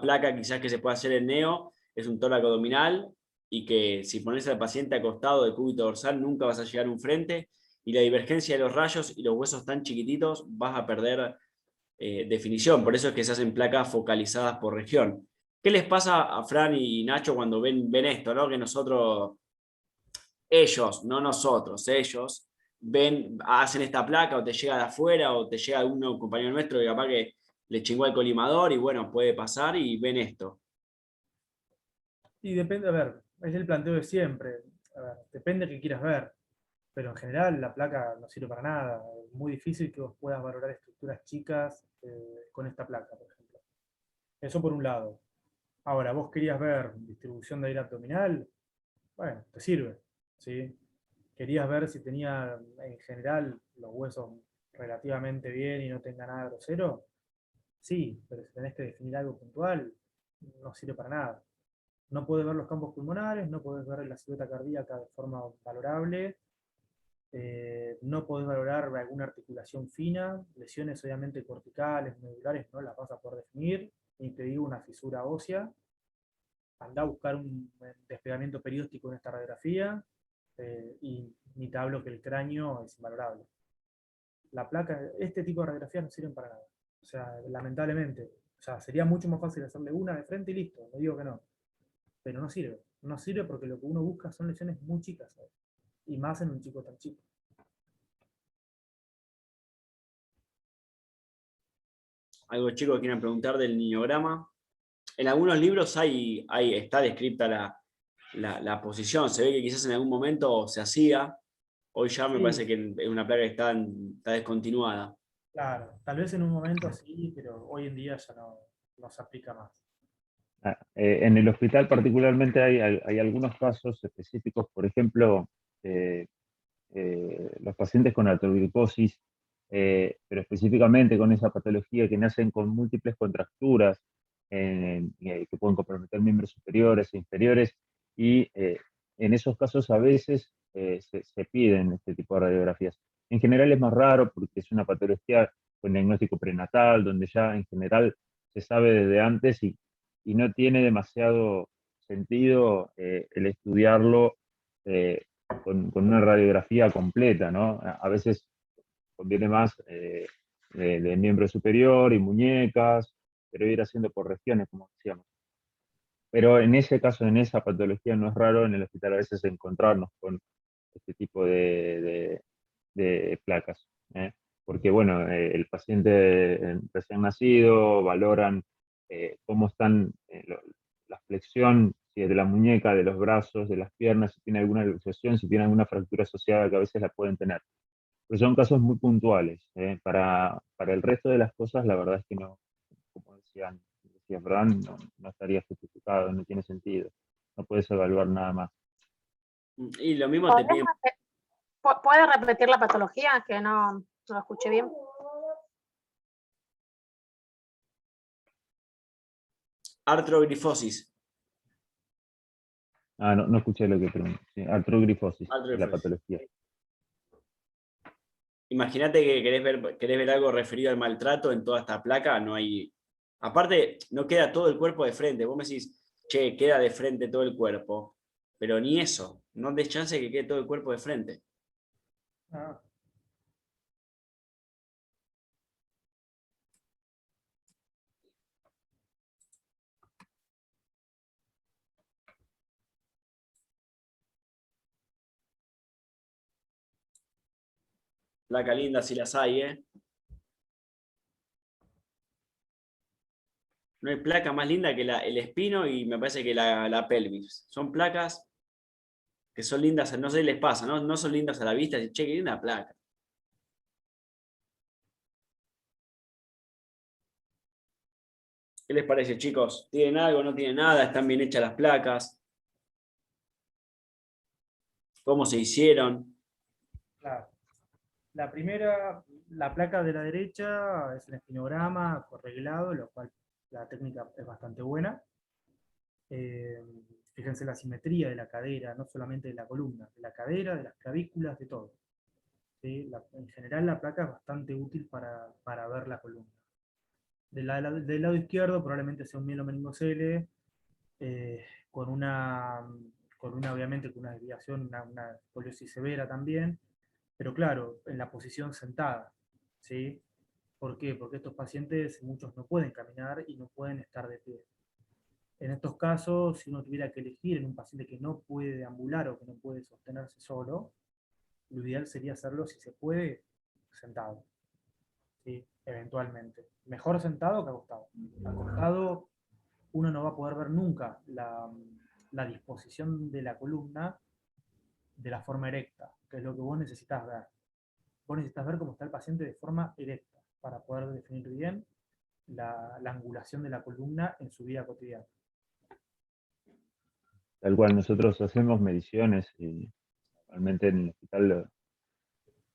placa quizás que se puede hacer en neo es un tórax abdominal, y que si pones al paciente acostado de cúbito dorsal nunca vas a llegar a un frente, y la divergencia de los rayos y los huesos tan chiquititos vas a perder definición. Por eso es que se hacen placas focalizadas por región. ¿Qué les pasa a Fran y Nacho cuando ven esto, ¿no? Que ellos, no nosotros, ellos hacen esta placa, o te llega de afuera, o te llega un compañero nuestro que capaz que le chingó al colimador, y bueno, puede pasar, y ven esto? Y depende, a ver, es el planteo de siempre. A ver, depende de qué quieras ver. Pero en general la placa no sirve para nada. Es muy difícil que vos puedas valorar estructuras chicas con esta placa, por ejemplo. Eso por un lado. Ahora, vos querías ver distribución de aire abdominal, bueno, te sirve, ¿sí? Querías ver si tenía en general los huesos relativamente bien y no tenga nada grosero, sí, pero si tenés que definir algo puntual, no sirve para nada. No podés ver los campos pulmonares, no podés ver la silueta cardíaca de forma valorable, no podés valorar alguna articulación fina, lesiones obviamente corticales, medulares, no las vas a poder definir, ni te digo una fisura ósea. Andá a buscar un despegamiento perióstico en esta radiografía, y ni te hablo que el cráneo es invalorable. La placa, este tipo de radiografías no sirven para nada. O sea, lamentablemente. O sea, sería mucho más fácil hacerle una de frente y listo, no digo que no. Pero no sirve. No sirve porque lo que uno busca son lesiones muy chicas, ¿sabes? Y más en un chico tan chico. Algo chico que quieran preguntar del niñograma. En algunos libros está descrita la posición. Se ve que quizás en algún momento se hacía. Hoy ya me parece que es una placa que está descontinuada. Claro, tal vez en un momento sí, pero hoy en día ya no se aplica más. En el hospital particularmente hay algunos casos específicos, por ejemplo, los pacientes con artroglucosis, pero específicamente con esa patología, que nacen con múltiples contracturas que pueden comprometer miembros superiores e inferiores, y en esos casos a veces se piden este tipo de radiografías. En general es más raro porque es una patología con diagnóstico prenatal, donde ya en general se sabe desde antes, y no tiene demasiado, o sentido el estudiarlo con una radiografía completa, ¿no? A veces conviene más de miembro superior y muñecas, pero ir haciendo por regiones, como decíamos. Pero en ese caso, en esa patología, no es raro en el hospital a veces encontrarnos con este tipo de placas, ¿eh? Porque, bueno, el paciente recién nacido, valoran cómo están la flexión, si es de la muñeca, de los brazos, de las piernas, si tiene alguna luxación, si tiene alguna fractura asociada, que a veces la pueden tener. Pero son casos muy puntuales. Para el resto de las cosas, la verdad es que no, como decía Fran, no estaría justificado, no tiene sentido. No puedes evaluar nada más. Y lo mismo te piden. ¿Puede repetir la patología? Que no lo escuché bien. Artrogrifosis. No escuché lo que preguntó. Sí, artrogrifosis, es la patología. Imagínate que querés ver algo referido al maltrato en toda esta placa, no hay... Aparte, no queda todo el cuerpo de frente. Vos me decís, che, queda de frente todo el cuerpo, pero ni eso. No des chance de que quede todo el cuerpo de frente. Ah. Placa linda si las hay, ¿eh? No hay placa más linda que el espino y me parece que la pelvis. Son placas que son lindas, no sé si les pasa, ¿no? No son lindas a la vista, che, que linda placa. ¿Qué les parece, chicos? ¿Tienen algo? ¿No tienen nada? ¿Están bien hechas las placas? ¿Cómo se hicieron? Claro. La primera, la placa de la derecha es un espinograma correglado, lo cual la técnica es bastante buena. Fíjense la simetría de la cadera, no solamente de la columna, de la cadera, de las clavículas, de todo. ¿Sí? En general la placa es bastante útil para ver la columna. Del lado izquierdo probablemente sea un mielomeningocele, con una obviamente con una desviación, una escoliosis severa también, pero claro, en la posición sentada, ¿sí? ¿Por qué? Porque estos pacientes, muchos no pueden caminar y no pueden estar de pie. En estos casos, si uno tuviera que elegir en un paciente que no puede deambular o que no puede sostenerse solo, lo ideal sería hacerlo, si se puede, sentado, ¿sí? Eventualmente. Mejor sentado que acostado. Acostado uno no va a poder ver nunca la disposición de la columna de la forma erecta, que es lo que vos necesitas ver. Vos necesitas ver cómo está el paciente de forma erecta para poder definir bien la angulación de la columna en su vida cotidiana. Tal cual, nosotros hacemos mediciones y realmente en el hospital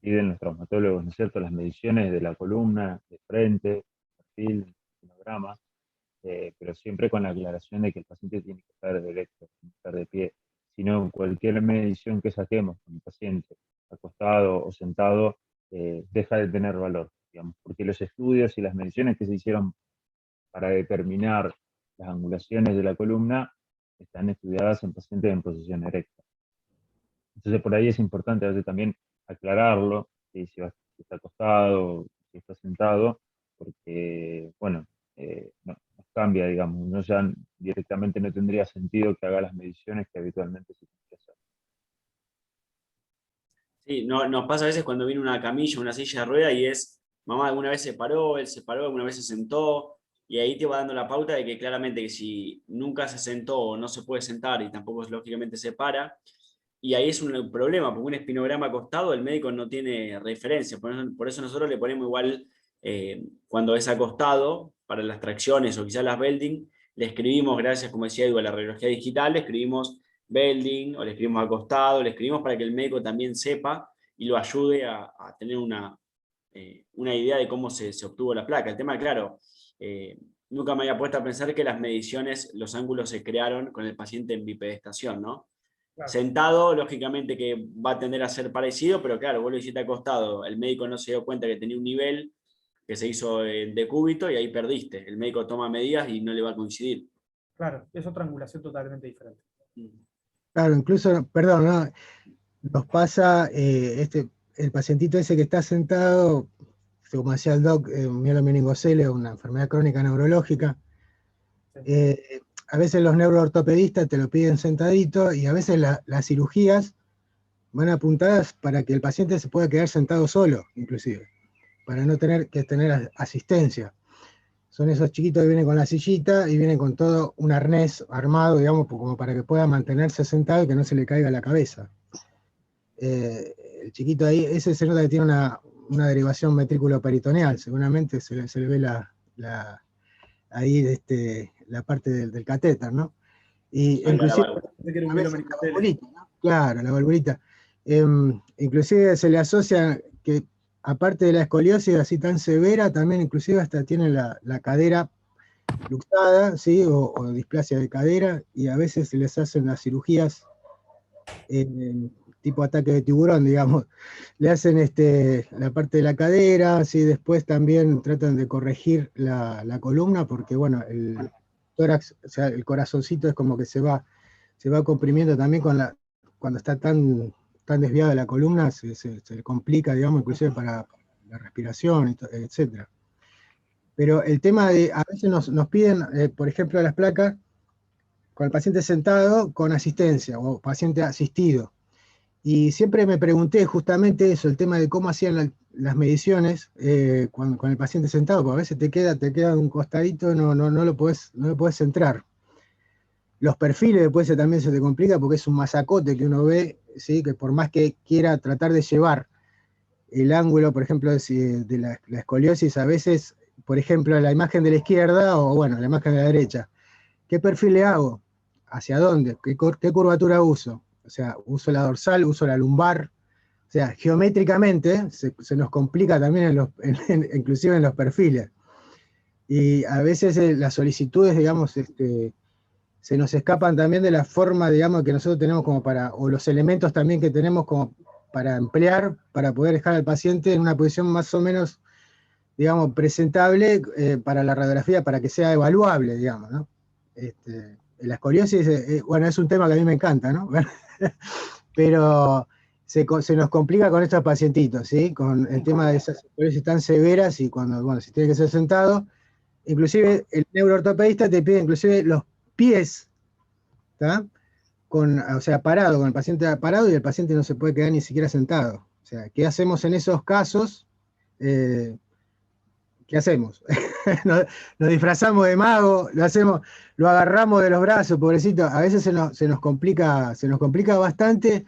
piden los traumatólogos, ¿no es cierto?, las mediciones de la columna, de frente, perfil, sonograma, pero siempre con la aclaración de que el paciente tiene que estar derecho, tiene que estar de pie. Si no, cualquier medición que saquemos con el paciente acostado o sentado deja de tener valor, digamos, porque los estudios y las mediciones que se hicieron para determinar las angulaciones de la columna están estudiadas en pacientes en posición erecta. Entonces por ahí es importante a veces también aclararlo, si está acostado, si está sentado, porque, bueno, nos cambia, digamos, uno ya directamente no tendría sentido que haga las mediciones que habitualmente se tienen que hacer. Sí, nos pasa a veces cuando viene una camilla, una silla de rueda y es, mamá alguna vez se paró, él se paró, alguna vez se sentó, y ahí te va dando la pauta de que claramente que si nunca se sentó o no se puede sentar y tampoco lógicamente se para, y ahí es un problema, porque un espinograma acostado el médico no tiene referencia, por eso nosotros le ponemos igual, cuando es acostado, para las tracciones o quizás las Belding, le escribimos, gracias, como decía, digo, a la radiología digital, le escribimos Belding, o le escribimos acostado, le escribimos para que el médico también sepa y lo ayude a tener una idea de cómo se obtuvo la placa. El tema, claro, nunca me había puesto a pensar que las mediciones, los ángulos se crearon con el paciente en bipedestación, ¿no? Claro. Sentado, lógicamente que va a tender a ser parecido, pero claro, vos lo hiciste acostado, el médico no se dio cuenta que tenía un nivel que se hizo en decúbito y ahí perdiste. El médico toma medidas y no le va a coincidir. Claro, es otra angulación totalmente diferente. Claro, incluso, perdón, ¿no? Nos pasa el pacientito ese que está sentado, como decía el doc, mielomeningocele, una enfermedad crónica neurológica. A veces los neuroortopedistas te lo piden sentadito y a veces las cirugías van apuntadas para que el paciente se pueda quedar sentado solo, inclusive, para no tener que tener asistencia. Son esos chiquitos que vienen con la sillita y vienen con todo un arnés armado, digamos, como para que pueda mantenerse sentado y que no se le caiga la cabeza. El chiquito ahí, ese se nota que tiene una derivación ventrículo-peritoneal, seguramente se le ve ahí la parte del catéter, ¿no? Y inclusive la valvulita, ¿no? Claro, la valvulita. Inclusive se le asocia que, aparte de la escoliosis así tan severa, también inclusive hasta tiene la cadera luxada, ¿sí? O displasia de cadera, y a veces se les hacen las cirugías tipo ataque de tiburón, digamos. Le hacen la parte de la cadera, ¿sí? Después también tratan de corregir la columna, porque bueno, el tórax, o sea, el corazoncito es como que se va comprimiendo también cuando está tan desviada la columna, se complica, digamos, inclusive para la respiración, etc. Pero el tema de, a veces nos piden, por ejemplo, las placas con el paciente sentado con asistencia o paciente asistido. Y siempre me pregunté justamente eso, el tema de cómo hacían las mediciones con el paciente sentado, porque a veces te queda un costadito, no lo podés centrar. Los perfiles después también se te complica porque es un masacote que uno ve, ¿sí? Que por más que quiera tratar de llevar el ángulo, por ejemplo, de la escoliosis, a veces, por ejemplo, la imagen de la izquierda o bueno, la imagen de la derecha, ¿qué perfil le hago? ¿Hacia dónde? ¿Qué curvatura uso? O sea, uso la dorsal, uso la lumbar. O sea, geométricamente se nos complica también inclusive en los perfiles. Y a veces las solicitudes, digamos, se nos escapan también de la forma, digamos, que nosotros tenemos como o los elementos también que tenemos como para emplear, para poder dejar al paciente en una posición más o menos, digamos, presentable para la radiografía, para que sea evaluable, digamos, ¿no? La escoliosis, bueno, es un tema que a mí me encanta, ¿no? Pero se nos complica con estos pacientitos, ¿sí? Con el tema de esas escoliosis tan severas y cuando, bueno, si tiene que ser sentado, inclusive el neuroortopedista te pide inclusive los pies, ¿está? O sea, parado, con el paciente parado y el paciente no se puede quedar ni siquiera sentado. O sea, ¿qué hacemos en esos casos? ¿Qué hacemos? Nos disfrazamos de mago, lo agarramos de los brazos, pobrecito. A veces se nos complica bastante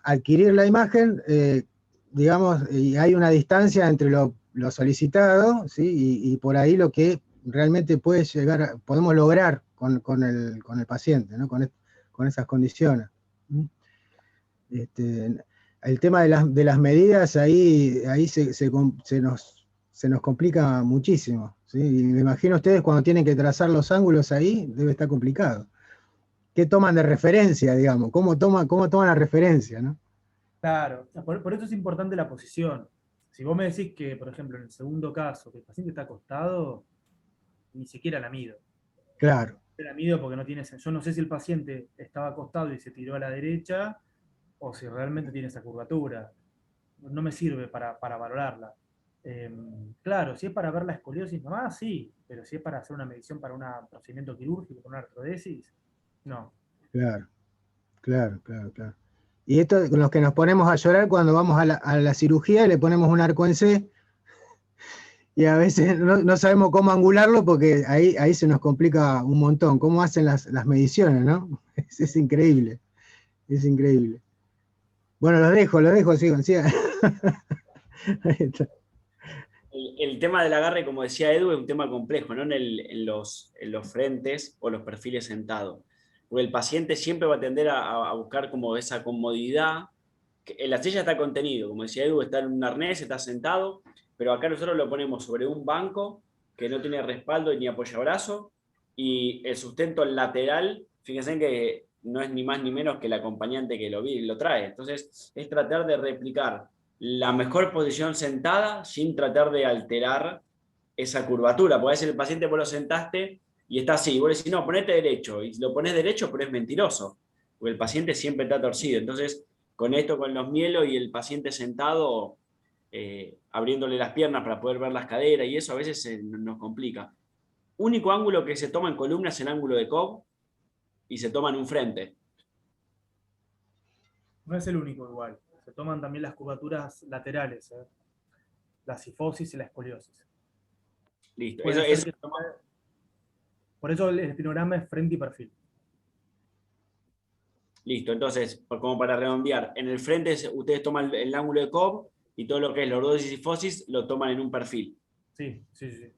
adquirir la imagen, digamos, y hay una distancia entre lo solicitado, ¿sí? y por ahí lo que realmente podemos lograr con el paciente, ¿no? Con esas condiciones. El tema de las medidas, ahí se nos complica muchísimo, ¿sí? Y me imagino ustedes cuando tienen que trazar los ángulos ahí, debe estar complicado. ¿Qué toman de referencia, digamos? ¿Cómo toman la referencia, no? Claro, por eso es importante la posición. Si vos me decís que, por ejemplo, en el segundo caso, que el paciente está acostado, ni siquiera la mido. Claro. La mido porque no tiene sentido. Yo no sé si el paciente estaba acostado y se tiró a la derecha, o si realmente tiene esa curvatura. No me sirve para valorarla. Claro, si es para ver la escoliosis nomás, sí, pero si es para hacer una medición para un procedimiento quirúrgico, con una artrodesis, no. Claro. Y esto con los que nos ponemos a llorar cuando vamos a la cirugía y le ponemos un arco en C, y a veces no sabemos cómo angularlo porque ahí se nos complica un montón. ¿Cómo hacen las mediciones, no? Es increíble. Es increíble. Bueno, los dejo, sigan. Ahí está. El tema del agarre, como decía Edu, es un tema complejo, ¿no? En los frentes o los perfiles sentados. Porque el paciente siempre va a tender a buscar como esa comodidad. En la silla está contenido, como decía Edu, está en un arnés, está sentado, pero acá nosotros lo ponemos sobre un banco que no tiene respaldo ni apoyabrazo, y el sustento lateral, fíjense que no es ni más ni menos que el acompañante que lo trae. Entonces, es tratar de replicar la mejor posición sentada sin tratar de alterar esa curvatura. Porque a veces el paciente vos lo sentaste y está así. Y vos decís, no, ponete derecho. Y lo pones derecho, pero es mentiroso. Porque el paciente siempre está torcido. Entonces, con esto, con los mielos y el paciente sentado, abriéndole las piernas para poder ver las caderas, y eso a veces nos complica. Único ángulo que se toma en columna es el ángulo de Cobb, y se toma en un frente. No es el único igual. Se toman también las curvaturas laterales, la cifosis y la escoliosis. Listo. Puede Eso ser que- Por eso el espinograma es frente y perfil. Listo, entonces, como para redondear, en el frente ustedes toman el ángulo de Cobb y todo lo que es lordosis y cifosis lo toman en un perfil. Sí, sí, sí.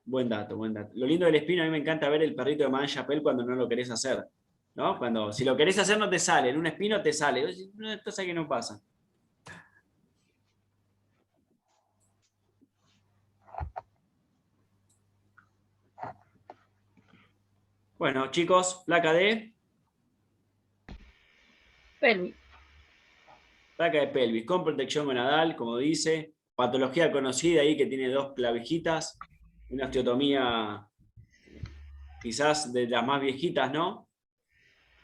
Buen dato, buen dato. Lo lindo del espino, a mí me encanta ver el perrito de Madame Chapelle cuando no lo querés hacer. ¿No? Si lo querés hacer no te sale, en un espino te sale. Entonces aquí no pasa. Bueno, chicos, placa de Pelvis. placa de pelvis, con protección gonadal, como dice, patología conocida ahí que tiene 2 clavijitas, una osteotomía quizás de las más viejitas, ¿no?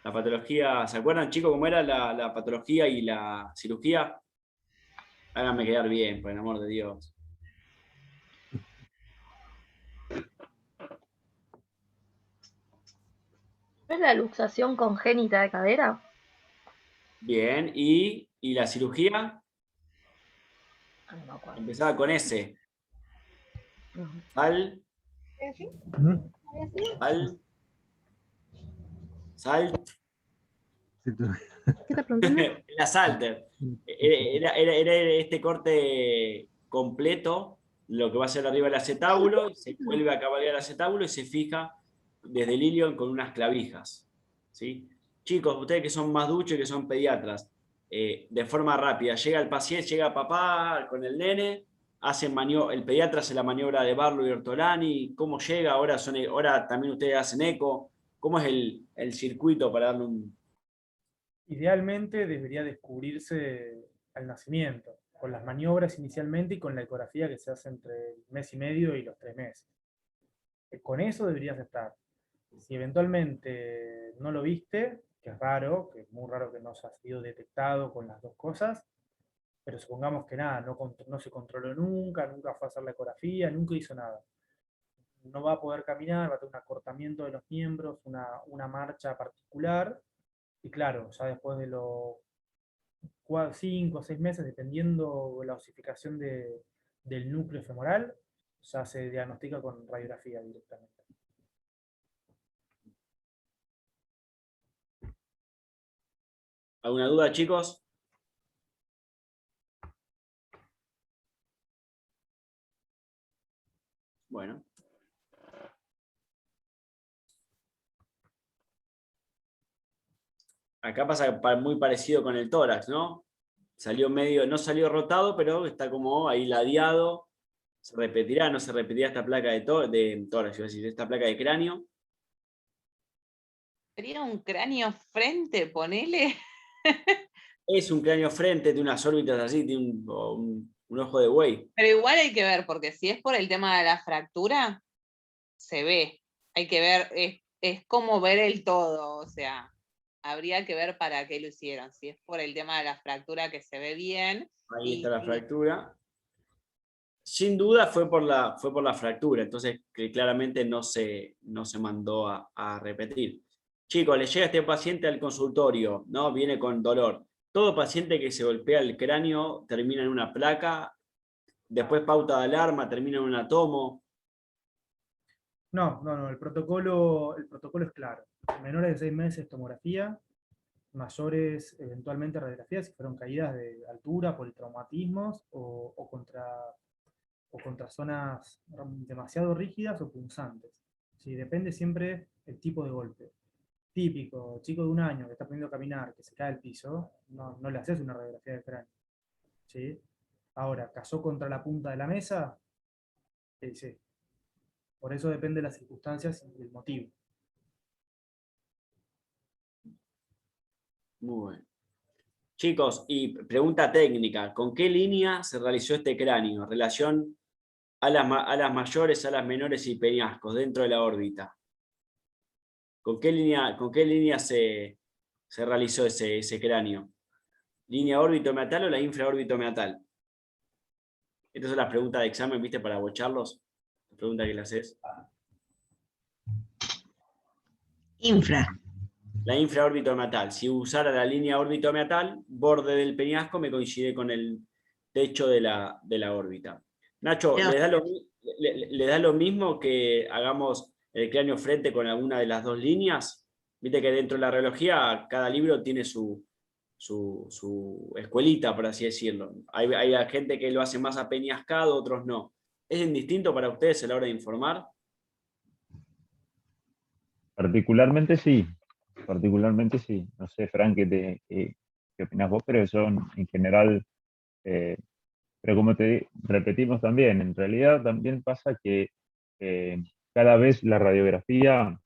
La patología, ¿se acuerdan, chicos, cómo era la patología y la cirugía? Háganme quedar bien, por el amor de Dios. ¿Es la luxación congénita de cadera? Bien, ¿y la cirugía? Ah, no me acuerdo. Empezaba con S. Ujú. Sal, sal. ¿Qué está preguntando? La Salter. Era este corte completo, lo que va a ser arriba del acetábulo, se vuelve a cabalgar el acetábulo y se fija desde el ilion con unas clavijas. ¿Sí? Chicos, ustedes que son más duchos y que son pediatras, de forma rápida, llega el paciente, llega papá con el nene, el pediatra hace la maniobra de Barlow y Ortolani, ¿cómo llega? Ahora también ustedes hacen eco. ¿Cómo es el circuito para darle un... Idealmente debería descubrirse al nacimiento, con las maniobras inicialmente y con la ecografía que se hace entre el mes y medio y los 3 meses. Con eso deberías estar. Si eventualmente no lo viste, que es raro, que es muy raro que no se ha sido detectado con las dos cosas, pero supongamos que nada, no se controló nunca, nunca fue a hacer la ecografía, nunca hizo nada. No va a poder caminar, va a tener un acortamiento de los miembros, una marcha particular, y claro, ya después de los 5 o 6 meses, dependiendo la osificación del núcleo femoral, ya se diagnostica con radiografía directamente. ¿Alguna duda, chicos? Bueno. Acá pasa muy parecido con el tórax, ¿no? No salió rotado, pero está como ahí ladeado. ¿Se repetirá? ¿No se repetirá esta placa de tórax? Iba a decir, esta placa de cráneo. Sería un cráneo frente, ponele. Es un cráneo frente, de unas órbitas así, tiene un ojo de buey. Pero igual hay que ver, porque si es por el tema de la fractura, se ve. Hay que ver, es como ver el todo, o sea, habría que ver para qué lo hicieron. Si es por el tema de la fractura que se ve bien. Ahí está la fractura. Sin duda fue por la fractura, entonces que claramente no se mandó a repetir. Chicos, le llega este paciente al consultorio, ¿no? Viene con dolor. Todo paciente que se golpea el cráneo termina en una placa, después pauta de alarma, termina en un atomo. No, el protocolo es claro. Menores de 6 meses, tomografía, mayores eventualmente radiografías si fueron caídas de altura, politraumatismos o contra zonas demasiado rígidas o punzantes. ¿Sí? Depende siempre el tipo de golpe. Típico, chico de 1 año que está aprendiendo a caminar, que se cae al piso, no le haces una radiografía de cráneo. ¿Sí? Ahora, ¿cayó contra la punta de la mesa? Sí. Por eso depende de las circunstancias y el motivo. Muy bien. Chicos, y pregunta técnica, ¿con qué línea se realizó este cráneo? Relación alas mayores, alas menores y peñascos dentro de la órbita. ¿Con qué línea se realizó ese cráneo? ¿Línea órbito-meatal o la infraórbito-meatal? Estas son las preguntas de examen, ¿viste? Para bocharlos. La pregunta que le haces. Infra. La infraórbito-meatal. Si usara la línea órbito-meatal, borde del peñasco me coincide con el techo de la órbita. Nacho, Pero- ¿le da lo mismo que hagamos el cráneo frente con alguna de las dos líneas? Viste que dentro de la reología cada libro tiene su escuelita, por así decirlo. Hay gente que lo hace más apeñascado, otros no. ¿Es indistinto para ustedes a la hora de informar? Particularmente sí. No sé, Frank, qué opinás vos, pero yo en general, pero como repetimos también, en realidad también pasa que cada vez la radiografía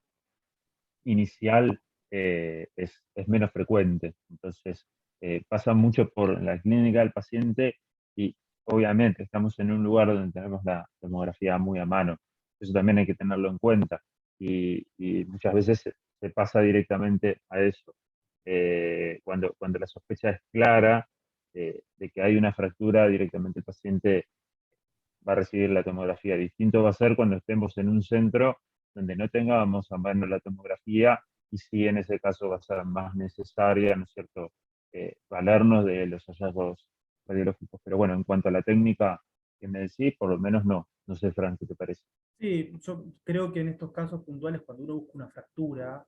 inicial es menos frecuente. Entonces, pasa mucho por la clínica del paciente y obviamente estamos en un lugar donde tenemos la tomografía muy a mano. Eso también hay que tenerlo en cuenta. Y muchas veces se pasa directamente a eso. Cuando la sospecha es clara de que hay una fractura, directamente el paciente va a recibir la tomografía. Distinto va a ser cuando estemos en un centro donde no tengamos a mano la tomografía y sí en ese caso va a ser más necesaria, ¿no es cierto?, valernos de los hallazgos radiológicos. Pero bueno, en cuanto a la técnica que me decís, por lo menos no. No sé, Fran, ¿qué te parece? Sí, yo creo que en estos casos puntuales, cuando uno busca una fractura,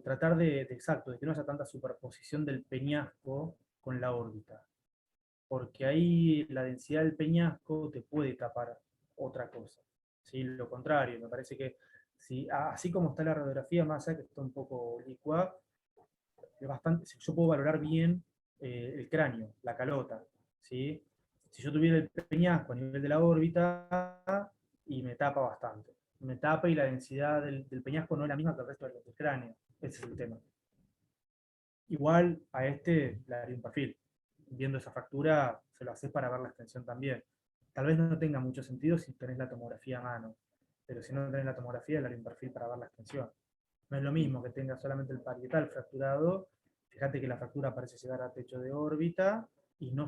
tratar exacto, de que no haya tanta superposición del peñasco con la órbita. Porque ahí la densidad del peñasco te puede tapar otra cosa. ¿Sí? Lo contrario, me parece que así como está la radiografía, más allá que está un poco licuada, yo puedo valorar bien el cráneo, la calota. ¿Sí? Si yo tuviera el peñasco a nivel de la órbita, y me tapa bastante. Me tapa y la densidad del peñasco no es la misma que el resto del cráneo. Ese es el tema. Igual a este le daría un perfil. Viendo esa fractura, se lo haces para ver la extensión también. Tal vez no tenga mucho sentido si tenés la tomografía a mano, pero si no tenés la tomografía, le daría un perfil para ver la extensión. No es lo mismo que tengas solamente el parietal fracturado. Fíjate que la fractura parece llegar a techo de órbita y no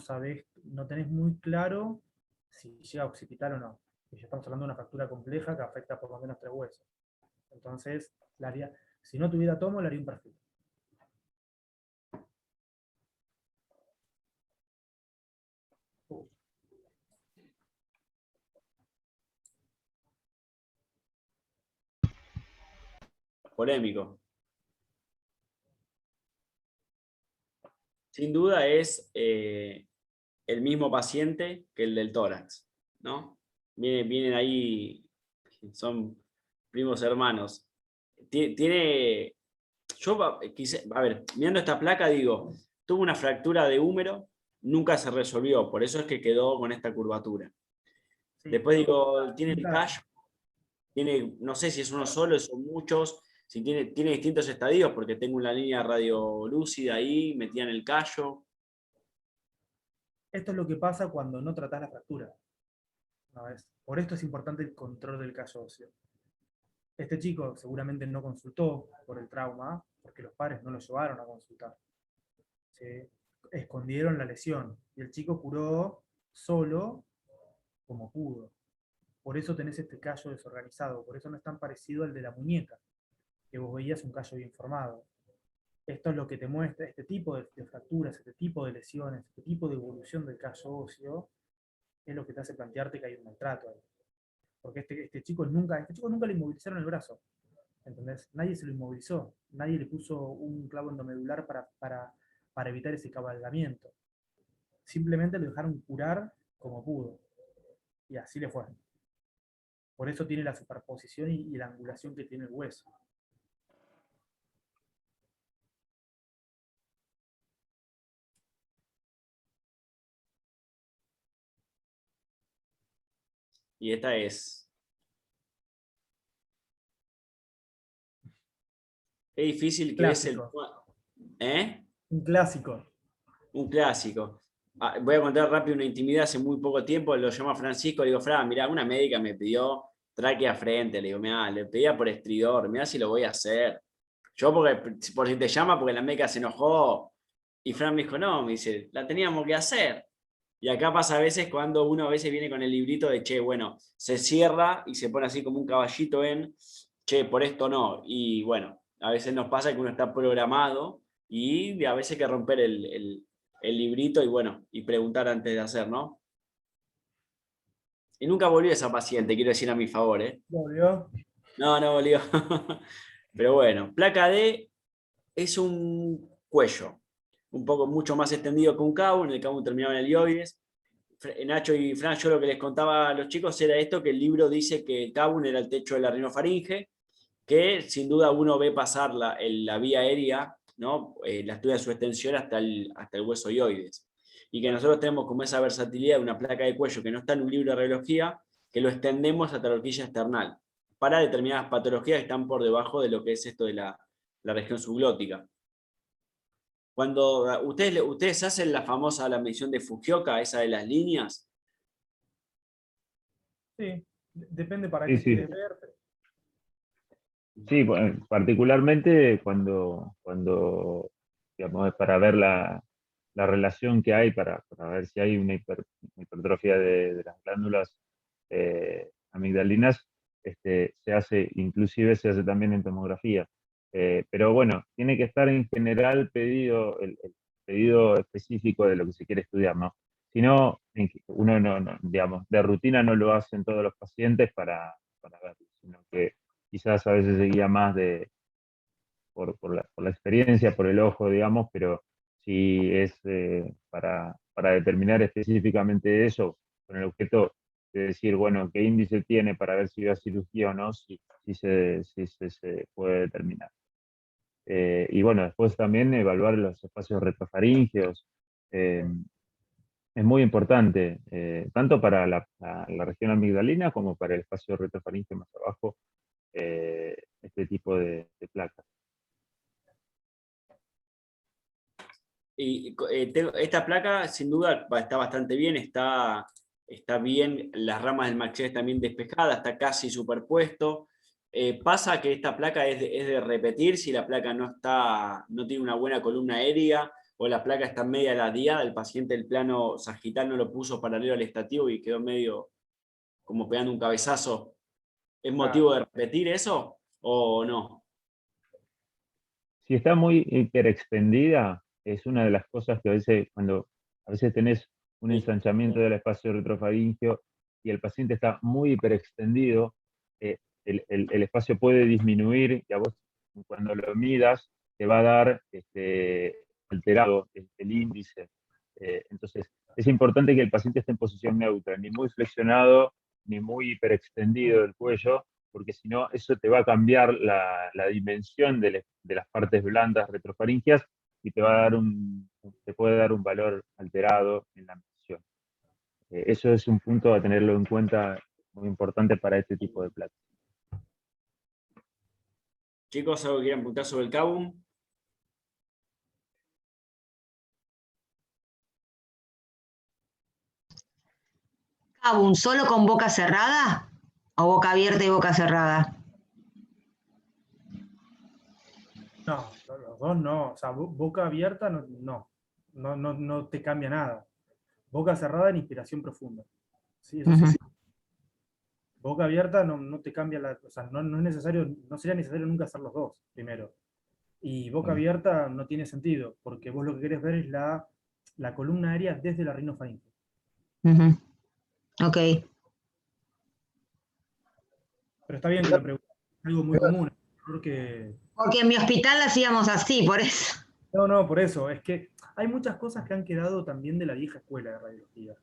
tenés muy claro si llega a occipital o no. Y ya estamos hablando de una fractura compleja que afecta por lo menos 3 huesos. Entonces, si no tuviera tomo, le haría un perfil. Polémico. Sin duda es el mismo paciente que el del tórax, ¿no? Vienen ahí, son primos hermanos. A ver, mirando esta placa digo, tuvo una fractura de húmero, nunca se resolvió, por eso es que quedó con esta curvatura. Sí, Después pero digo, tiene el callo, no sé si es uno solo, son muchos, si tiene distintos estadios, porque tengo una línea radiolúcida ahí, metida en el callo. esto es lo que pasa cuando no tratás la fractura. ¿No ves? Por esto es importante el control del callo óseo. Este chico seguramente no consultó por el trauma, porque los padres no lo llevaron a consultar. ¿Sí? Escondieron la lesión y el chico curó solo como pudo. Por eso tenés este callo desorganizado, por eso no es tan parecido al de la muñeca, que vos veías un callo bien formado. Esto es lo que te muestra, este tipo de fracturas, este tipo de lesiones, este tipo de evolución del callo óseo, es lo que te hace plantearte que hay un maltrato ahí. Porque este chico nunca le inmovilizaron el brazo, ¿entendés? Nadie se lo inmovilizó, nadie le puso un clavo endomedular para evitar ese cabalgamiento. Simplemente lo dejaron curar como pudo, y así le fue. Por eso tiene la superposición y la angulación que tiene el hueso. Y esta es. Qué difícil que es el. Clásico. ¿Eh? Un clásico. Un clásico. voy a contar rápido una intimidad hace muy poco tiempo, lo llamo a Francisco, le digo, Fran, mirá, una médica me pidió tráquea frente, le digo, mirá, le pedía por estridor, mirá si lo voy a hacer. Yo por si te llama, porque la médica se enojó, y Fran me dijo, no, me dice, la teníamos que hacer. Y acá pasa a veces cuando uno a veces viene con el librito de, che, bueno, se cierra y se pone así como un caballito en, che, por esto no. Y bueno, a veces nos pasa que uno está programado y a veces hay que romper el librito y bueno, y preguntar antes de hacer, ¿no? Y nunca volvió esa paciente, quiero decir a mi favor, ¿eh? ¿Volvió? No, no volvió. Pero bueno, placa D es un cuello, un poco mucho más extendido que un cabo, en el cabo terminaba en el helioides. Nacho y Fran, yo lo que les contaba a los chicos era esto, que el libro dice que el cabum era el techo de la rinofaringe, que sin duda uno ve pasar la vía aérea, ¿no? La estudia de su extensión hasta el hueso hioides. Y que nosotros tenemos como esa versatilidad de una placa de cuello que no está en un libro de radiología, que lo extendemos hasta la horquilla external, para determinadas patologías que están por debajo de lo que es esto de la región subglótica. Cuando ustedes hacen la famosa la medición de Fujioka, esa de las líneas. Sí, depende para Sí, qué sí. quieres ver. Sí, bueno, particularmente cuando digamos, es para ver la relación que hay, para ver si hay una hipertrofia de las glándulas amigdalinas, inclusive se hace también en tomografía. Pero bueno, tiene que estar en general pedido, el pedido específico de lo que se quiere estudiar, ¿no? Si no, uno no, digamos, de rutina no lo hacen todos los pacientes para verlo, sino que quizás a veces se guía más por la experiencia, por el ojo, digamos, pero si es para determinar específicamente eso, con el objeto de decir, bueno, qué índice tiene para ver si va a cirugía o no, si se puede determinar. Y bueno, después también evaluar los espacios retrofaríngeos. Es muy importante, tanto para la región amigdalina como para el espacio retrofaríngeo más abajo, este tipo de placas. Y esta placa, sin duda, está bastante bien, está bien, las ramas del maxilar están bien despejadas, está casi superpuesto. Pasa que esta placa es de repetir, si la placa no tiene una buena columna aérea, o la placa está media ladeada, el paciente el plano sagital no lo puso paralelo al estativo y quedó medio como pegando un cabezazo. ¿Es motivo de repetir eso o no? Si está muy hiperextendida, es una de las cosas que a veces tenés un ensanchamiento del espacio retrofaríngeo y el paciente está muy hiperextendido, el espacio puede disminuir y a vos cuando lo midas te va a dar alterado el índice. Entonces, es importante que el paciente esté en posición neutra, ni muy flexionado, ni muy hiperextendido del cuello, porque si no, eso te va a cambiar la dimensión de las partes blandas retrofaringias y te puede dar un valor alterado en la medición. Eso es un punto a tenerlo en cuenta muy importante para este tipo de placas. Chicos, ¿algo que quieran preguntar sobre el cabum? ¿Cabum solo con boca cerrada o boca abierta y boca cerrada? No, los dos no. O sea, boca abierta no te cambia nada. Boca cerrada en inspiración profunda. Sí, eso sí. Boca abierta no te cambia o sea, no es necesario, no sería necesario nunca hacer los dos primero. Y boca abierta no tiene sentido, porque vos lo que querés ver es la columna aérea desde la rinofaringe. Ok. Pero está bien que lo preguntes, es algo muy común. Porque en mi hospital la hacíamos así, por eso. No, por eso. Es que hay muchas cosas que han quedado también de la vieja escuela de radiología.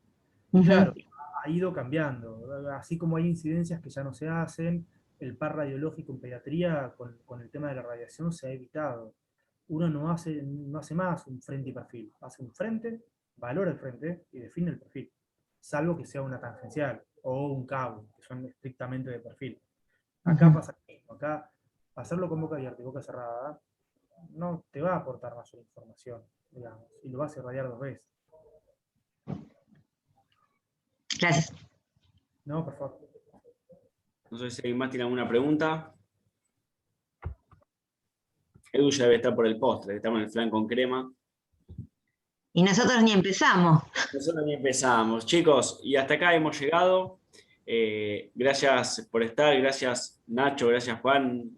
Y claro, ha ido cambiando. Así como hay incidencias que ya no se hacen, el par radiológico en pediatría con el tema de la radiación se ha evitado. Uno no hace más un frente y perfil. Hace un frente, valora el frente y define el perfil. Salvo que sea una tangencial o un cabo, que son estrictamente de perfil. Acá pasa lo mismo. Acá hacerlo con boca abierta y boca cerrada no te va a aportar mayor información, digamos, y lo vas a irradiar 2 veces. Gracias. No, por favor. No sé si alguien más tiene alguna pregunta. Edu ya debe estar por el postre, estamos en el flan con crema. Y nosotros ni empezamos. Nosotros ni empezamos. Chicos, y hasta acá hemos llegado. Gracias por estar, gracias Nacho, gracias Juan.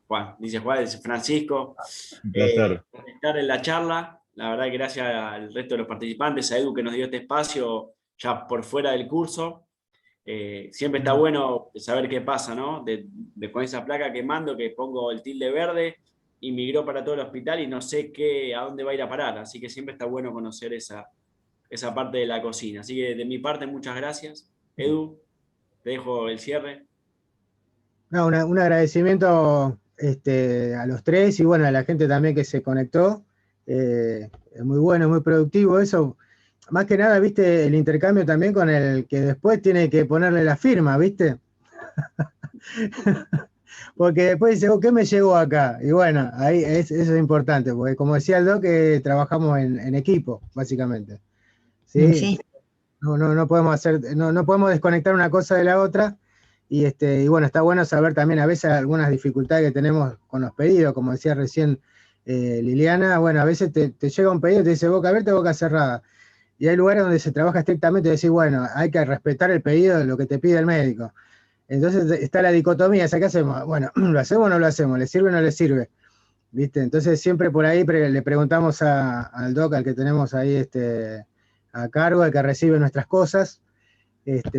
Juan, dice Francisco. Un placer. Por estar en la charla. La verdad que gracias al resto de los participantes, a Edu que nos dio este espacio ya por fuera del curso. Siempre está bueno saber qué pasa, ¿no? Con esa placa que mando, que pongo el tilde verde y migró para todo el hospital y no sé a dónde va a ir a parar. Así que siempre está bueno conocer esa parte de la cocina. Así que de mi parte, muchas gracias. Edu, te dejo el cierre. No, un agradecimiento a los tres y bueno, a la gente también que se conectó. Es muy bueno, muy productivo eso. Más que nada, viste, el intercambio también con el que después tiene que ponerle la firma, ¿viste? Porque después dice, ¿qué me llegó acá? Y bueno, ahí eso es importante, porque como decía el Doc, trabajamos en equipo, básicamente. ¿Sí? Sí. No podemos no podemos desconectar una cosa de la otra. Y bueno, está bueno saber también a veces algunas dificultades que tenemos con los pedidos, como decía recién Liliana. Bueno, a veces te llega un pedido y te dice boca abierta, boca cerrada. Y hay lugares donde se trabaja estrictamente y decir, bueno, hay que respetar el pedido de lo que te pide el médico. Entonces está la dicotomía, ¿qué hacemos? Bueno, ¿lo hacemos o no lo hacemos? ¿Le sirve o no le sirve? ¿Viste? Entonces siempre por ahí le preguntamos al doc, al que tenemos ahí a cargo, al que recibe nuestras cosas,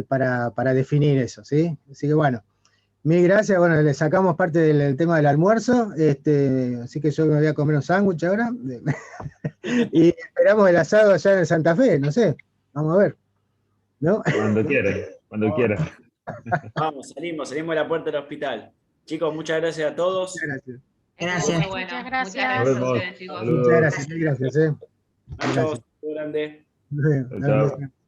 para definir eso, ¿sí? Así que bueno, mil gracias. Bueno, le sacamos parte del tema del almuerzo, así que yo me voy a comer un sándwich ahora. Y esperamos el asado allá en Santa Fe, no sé, vamos a ver. ¿No? Cuando quieras. Vamos, salimos de la puerta del hospital. Chicos, muchas gracias a todos. Gracias. Gracias. Bueno, Muchas gracias. Muchas Nos gracias a vemos. ustedes, chicos. Saludos. Muchas gracias, mil gracias. Nacho, grande. Gracias. Chao.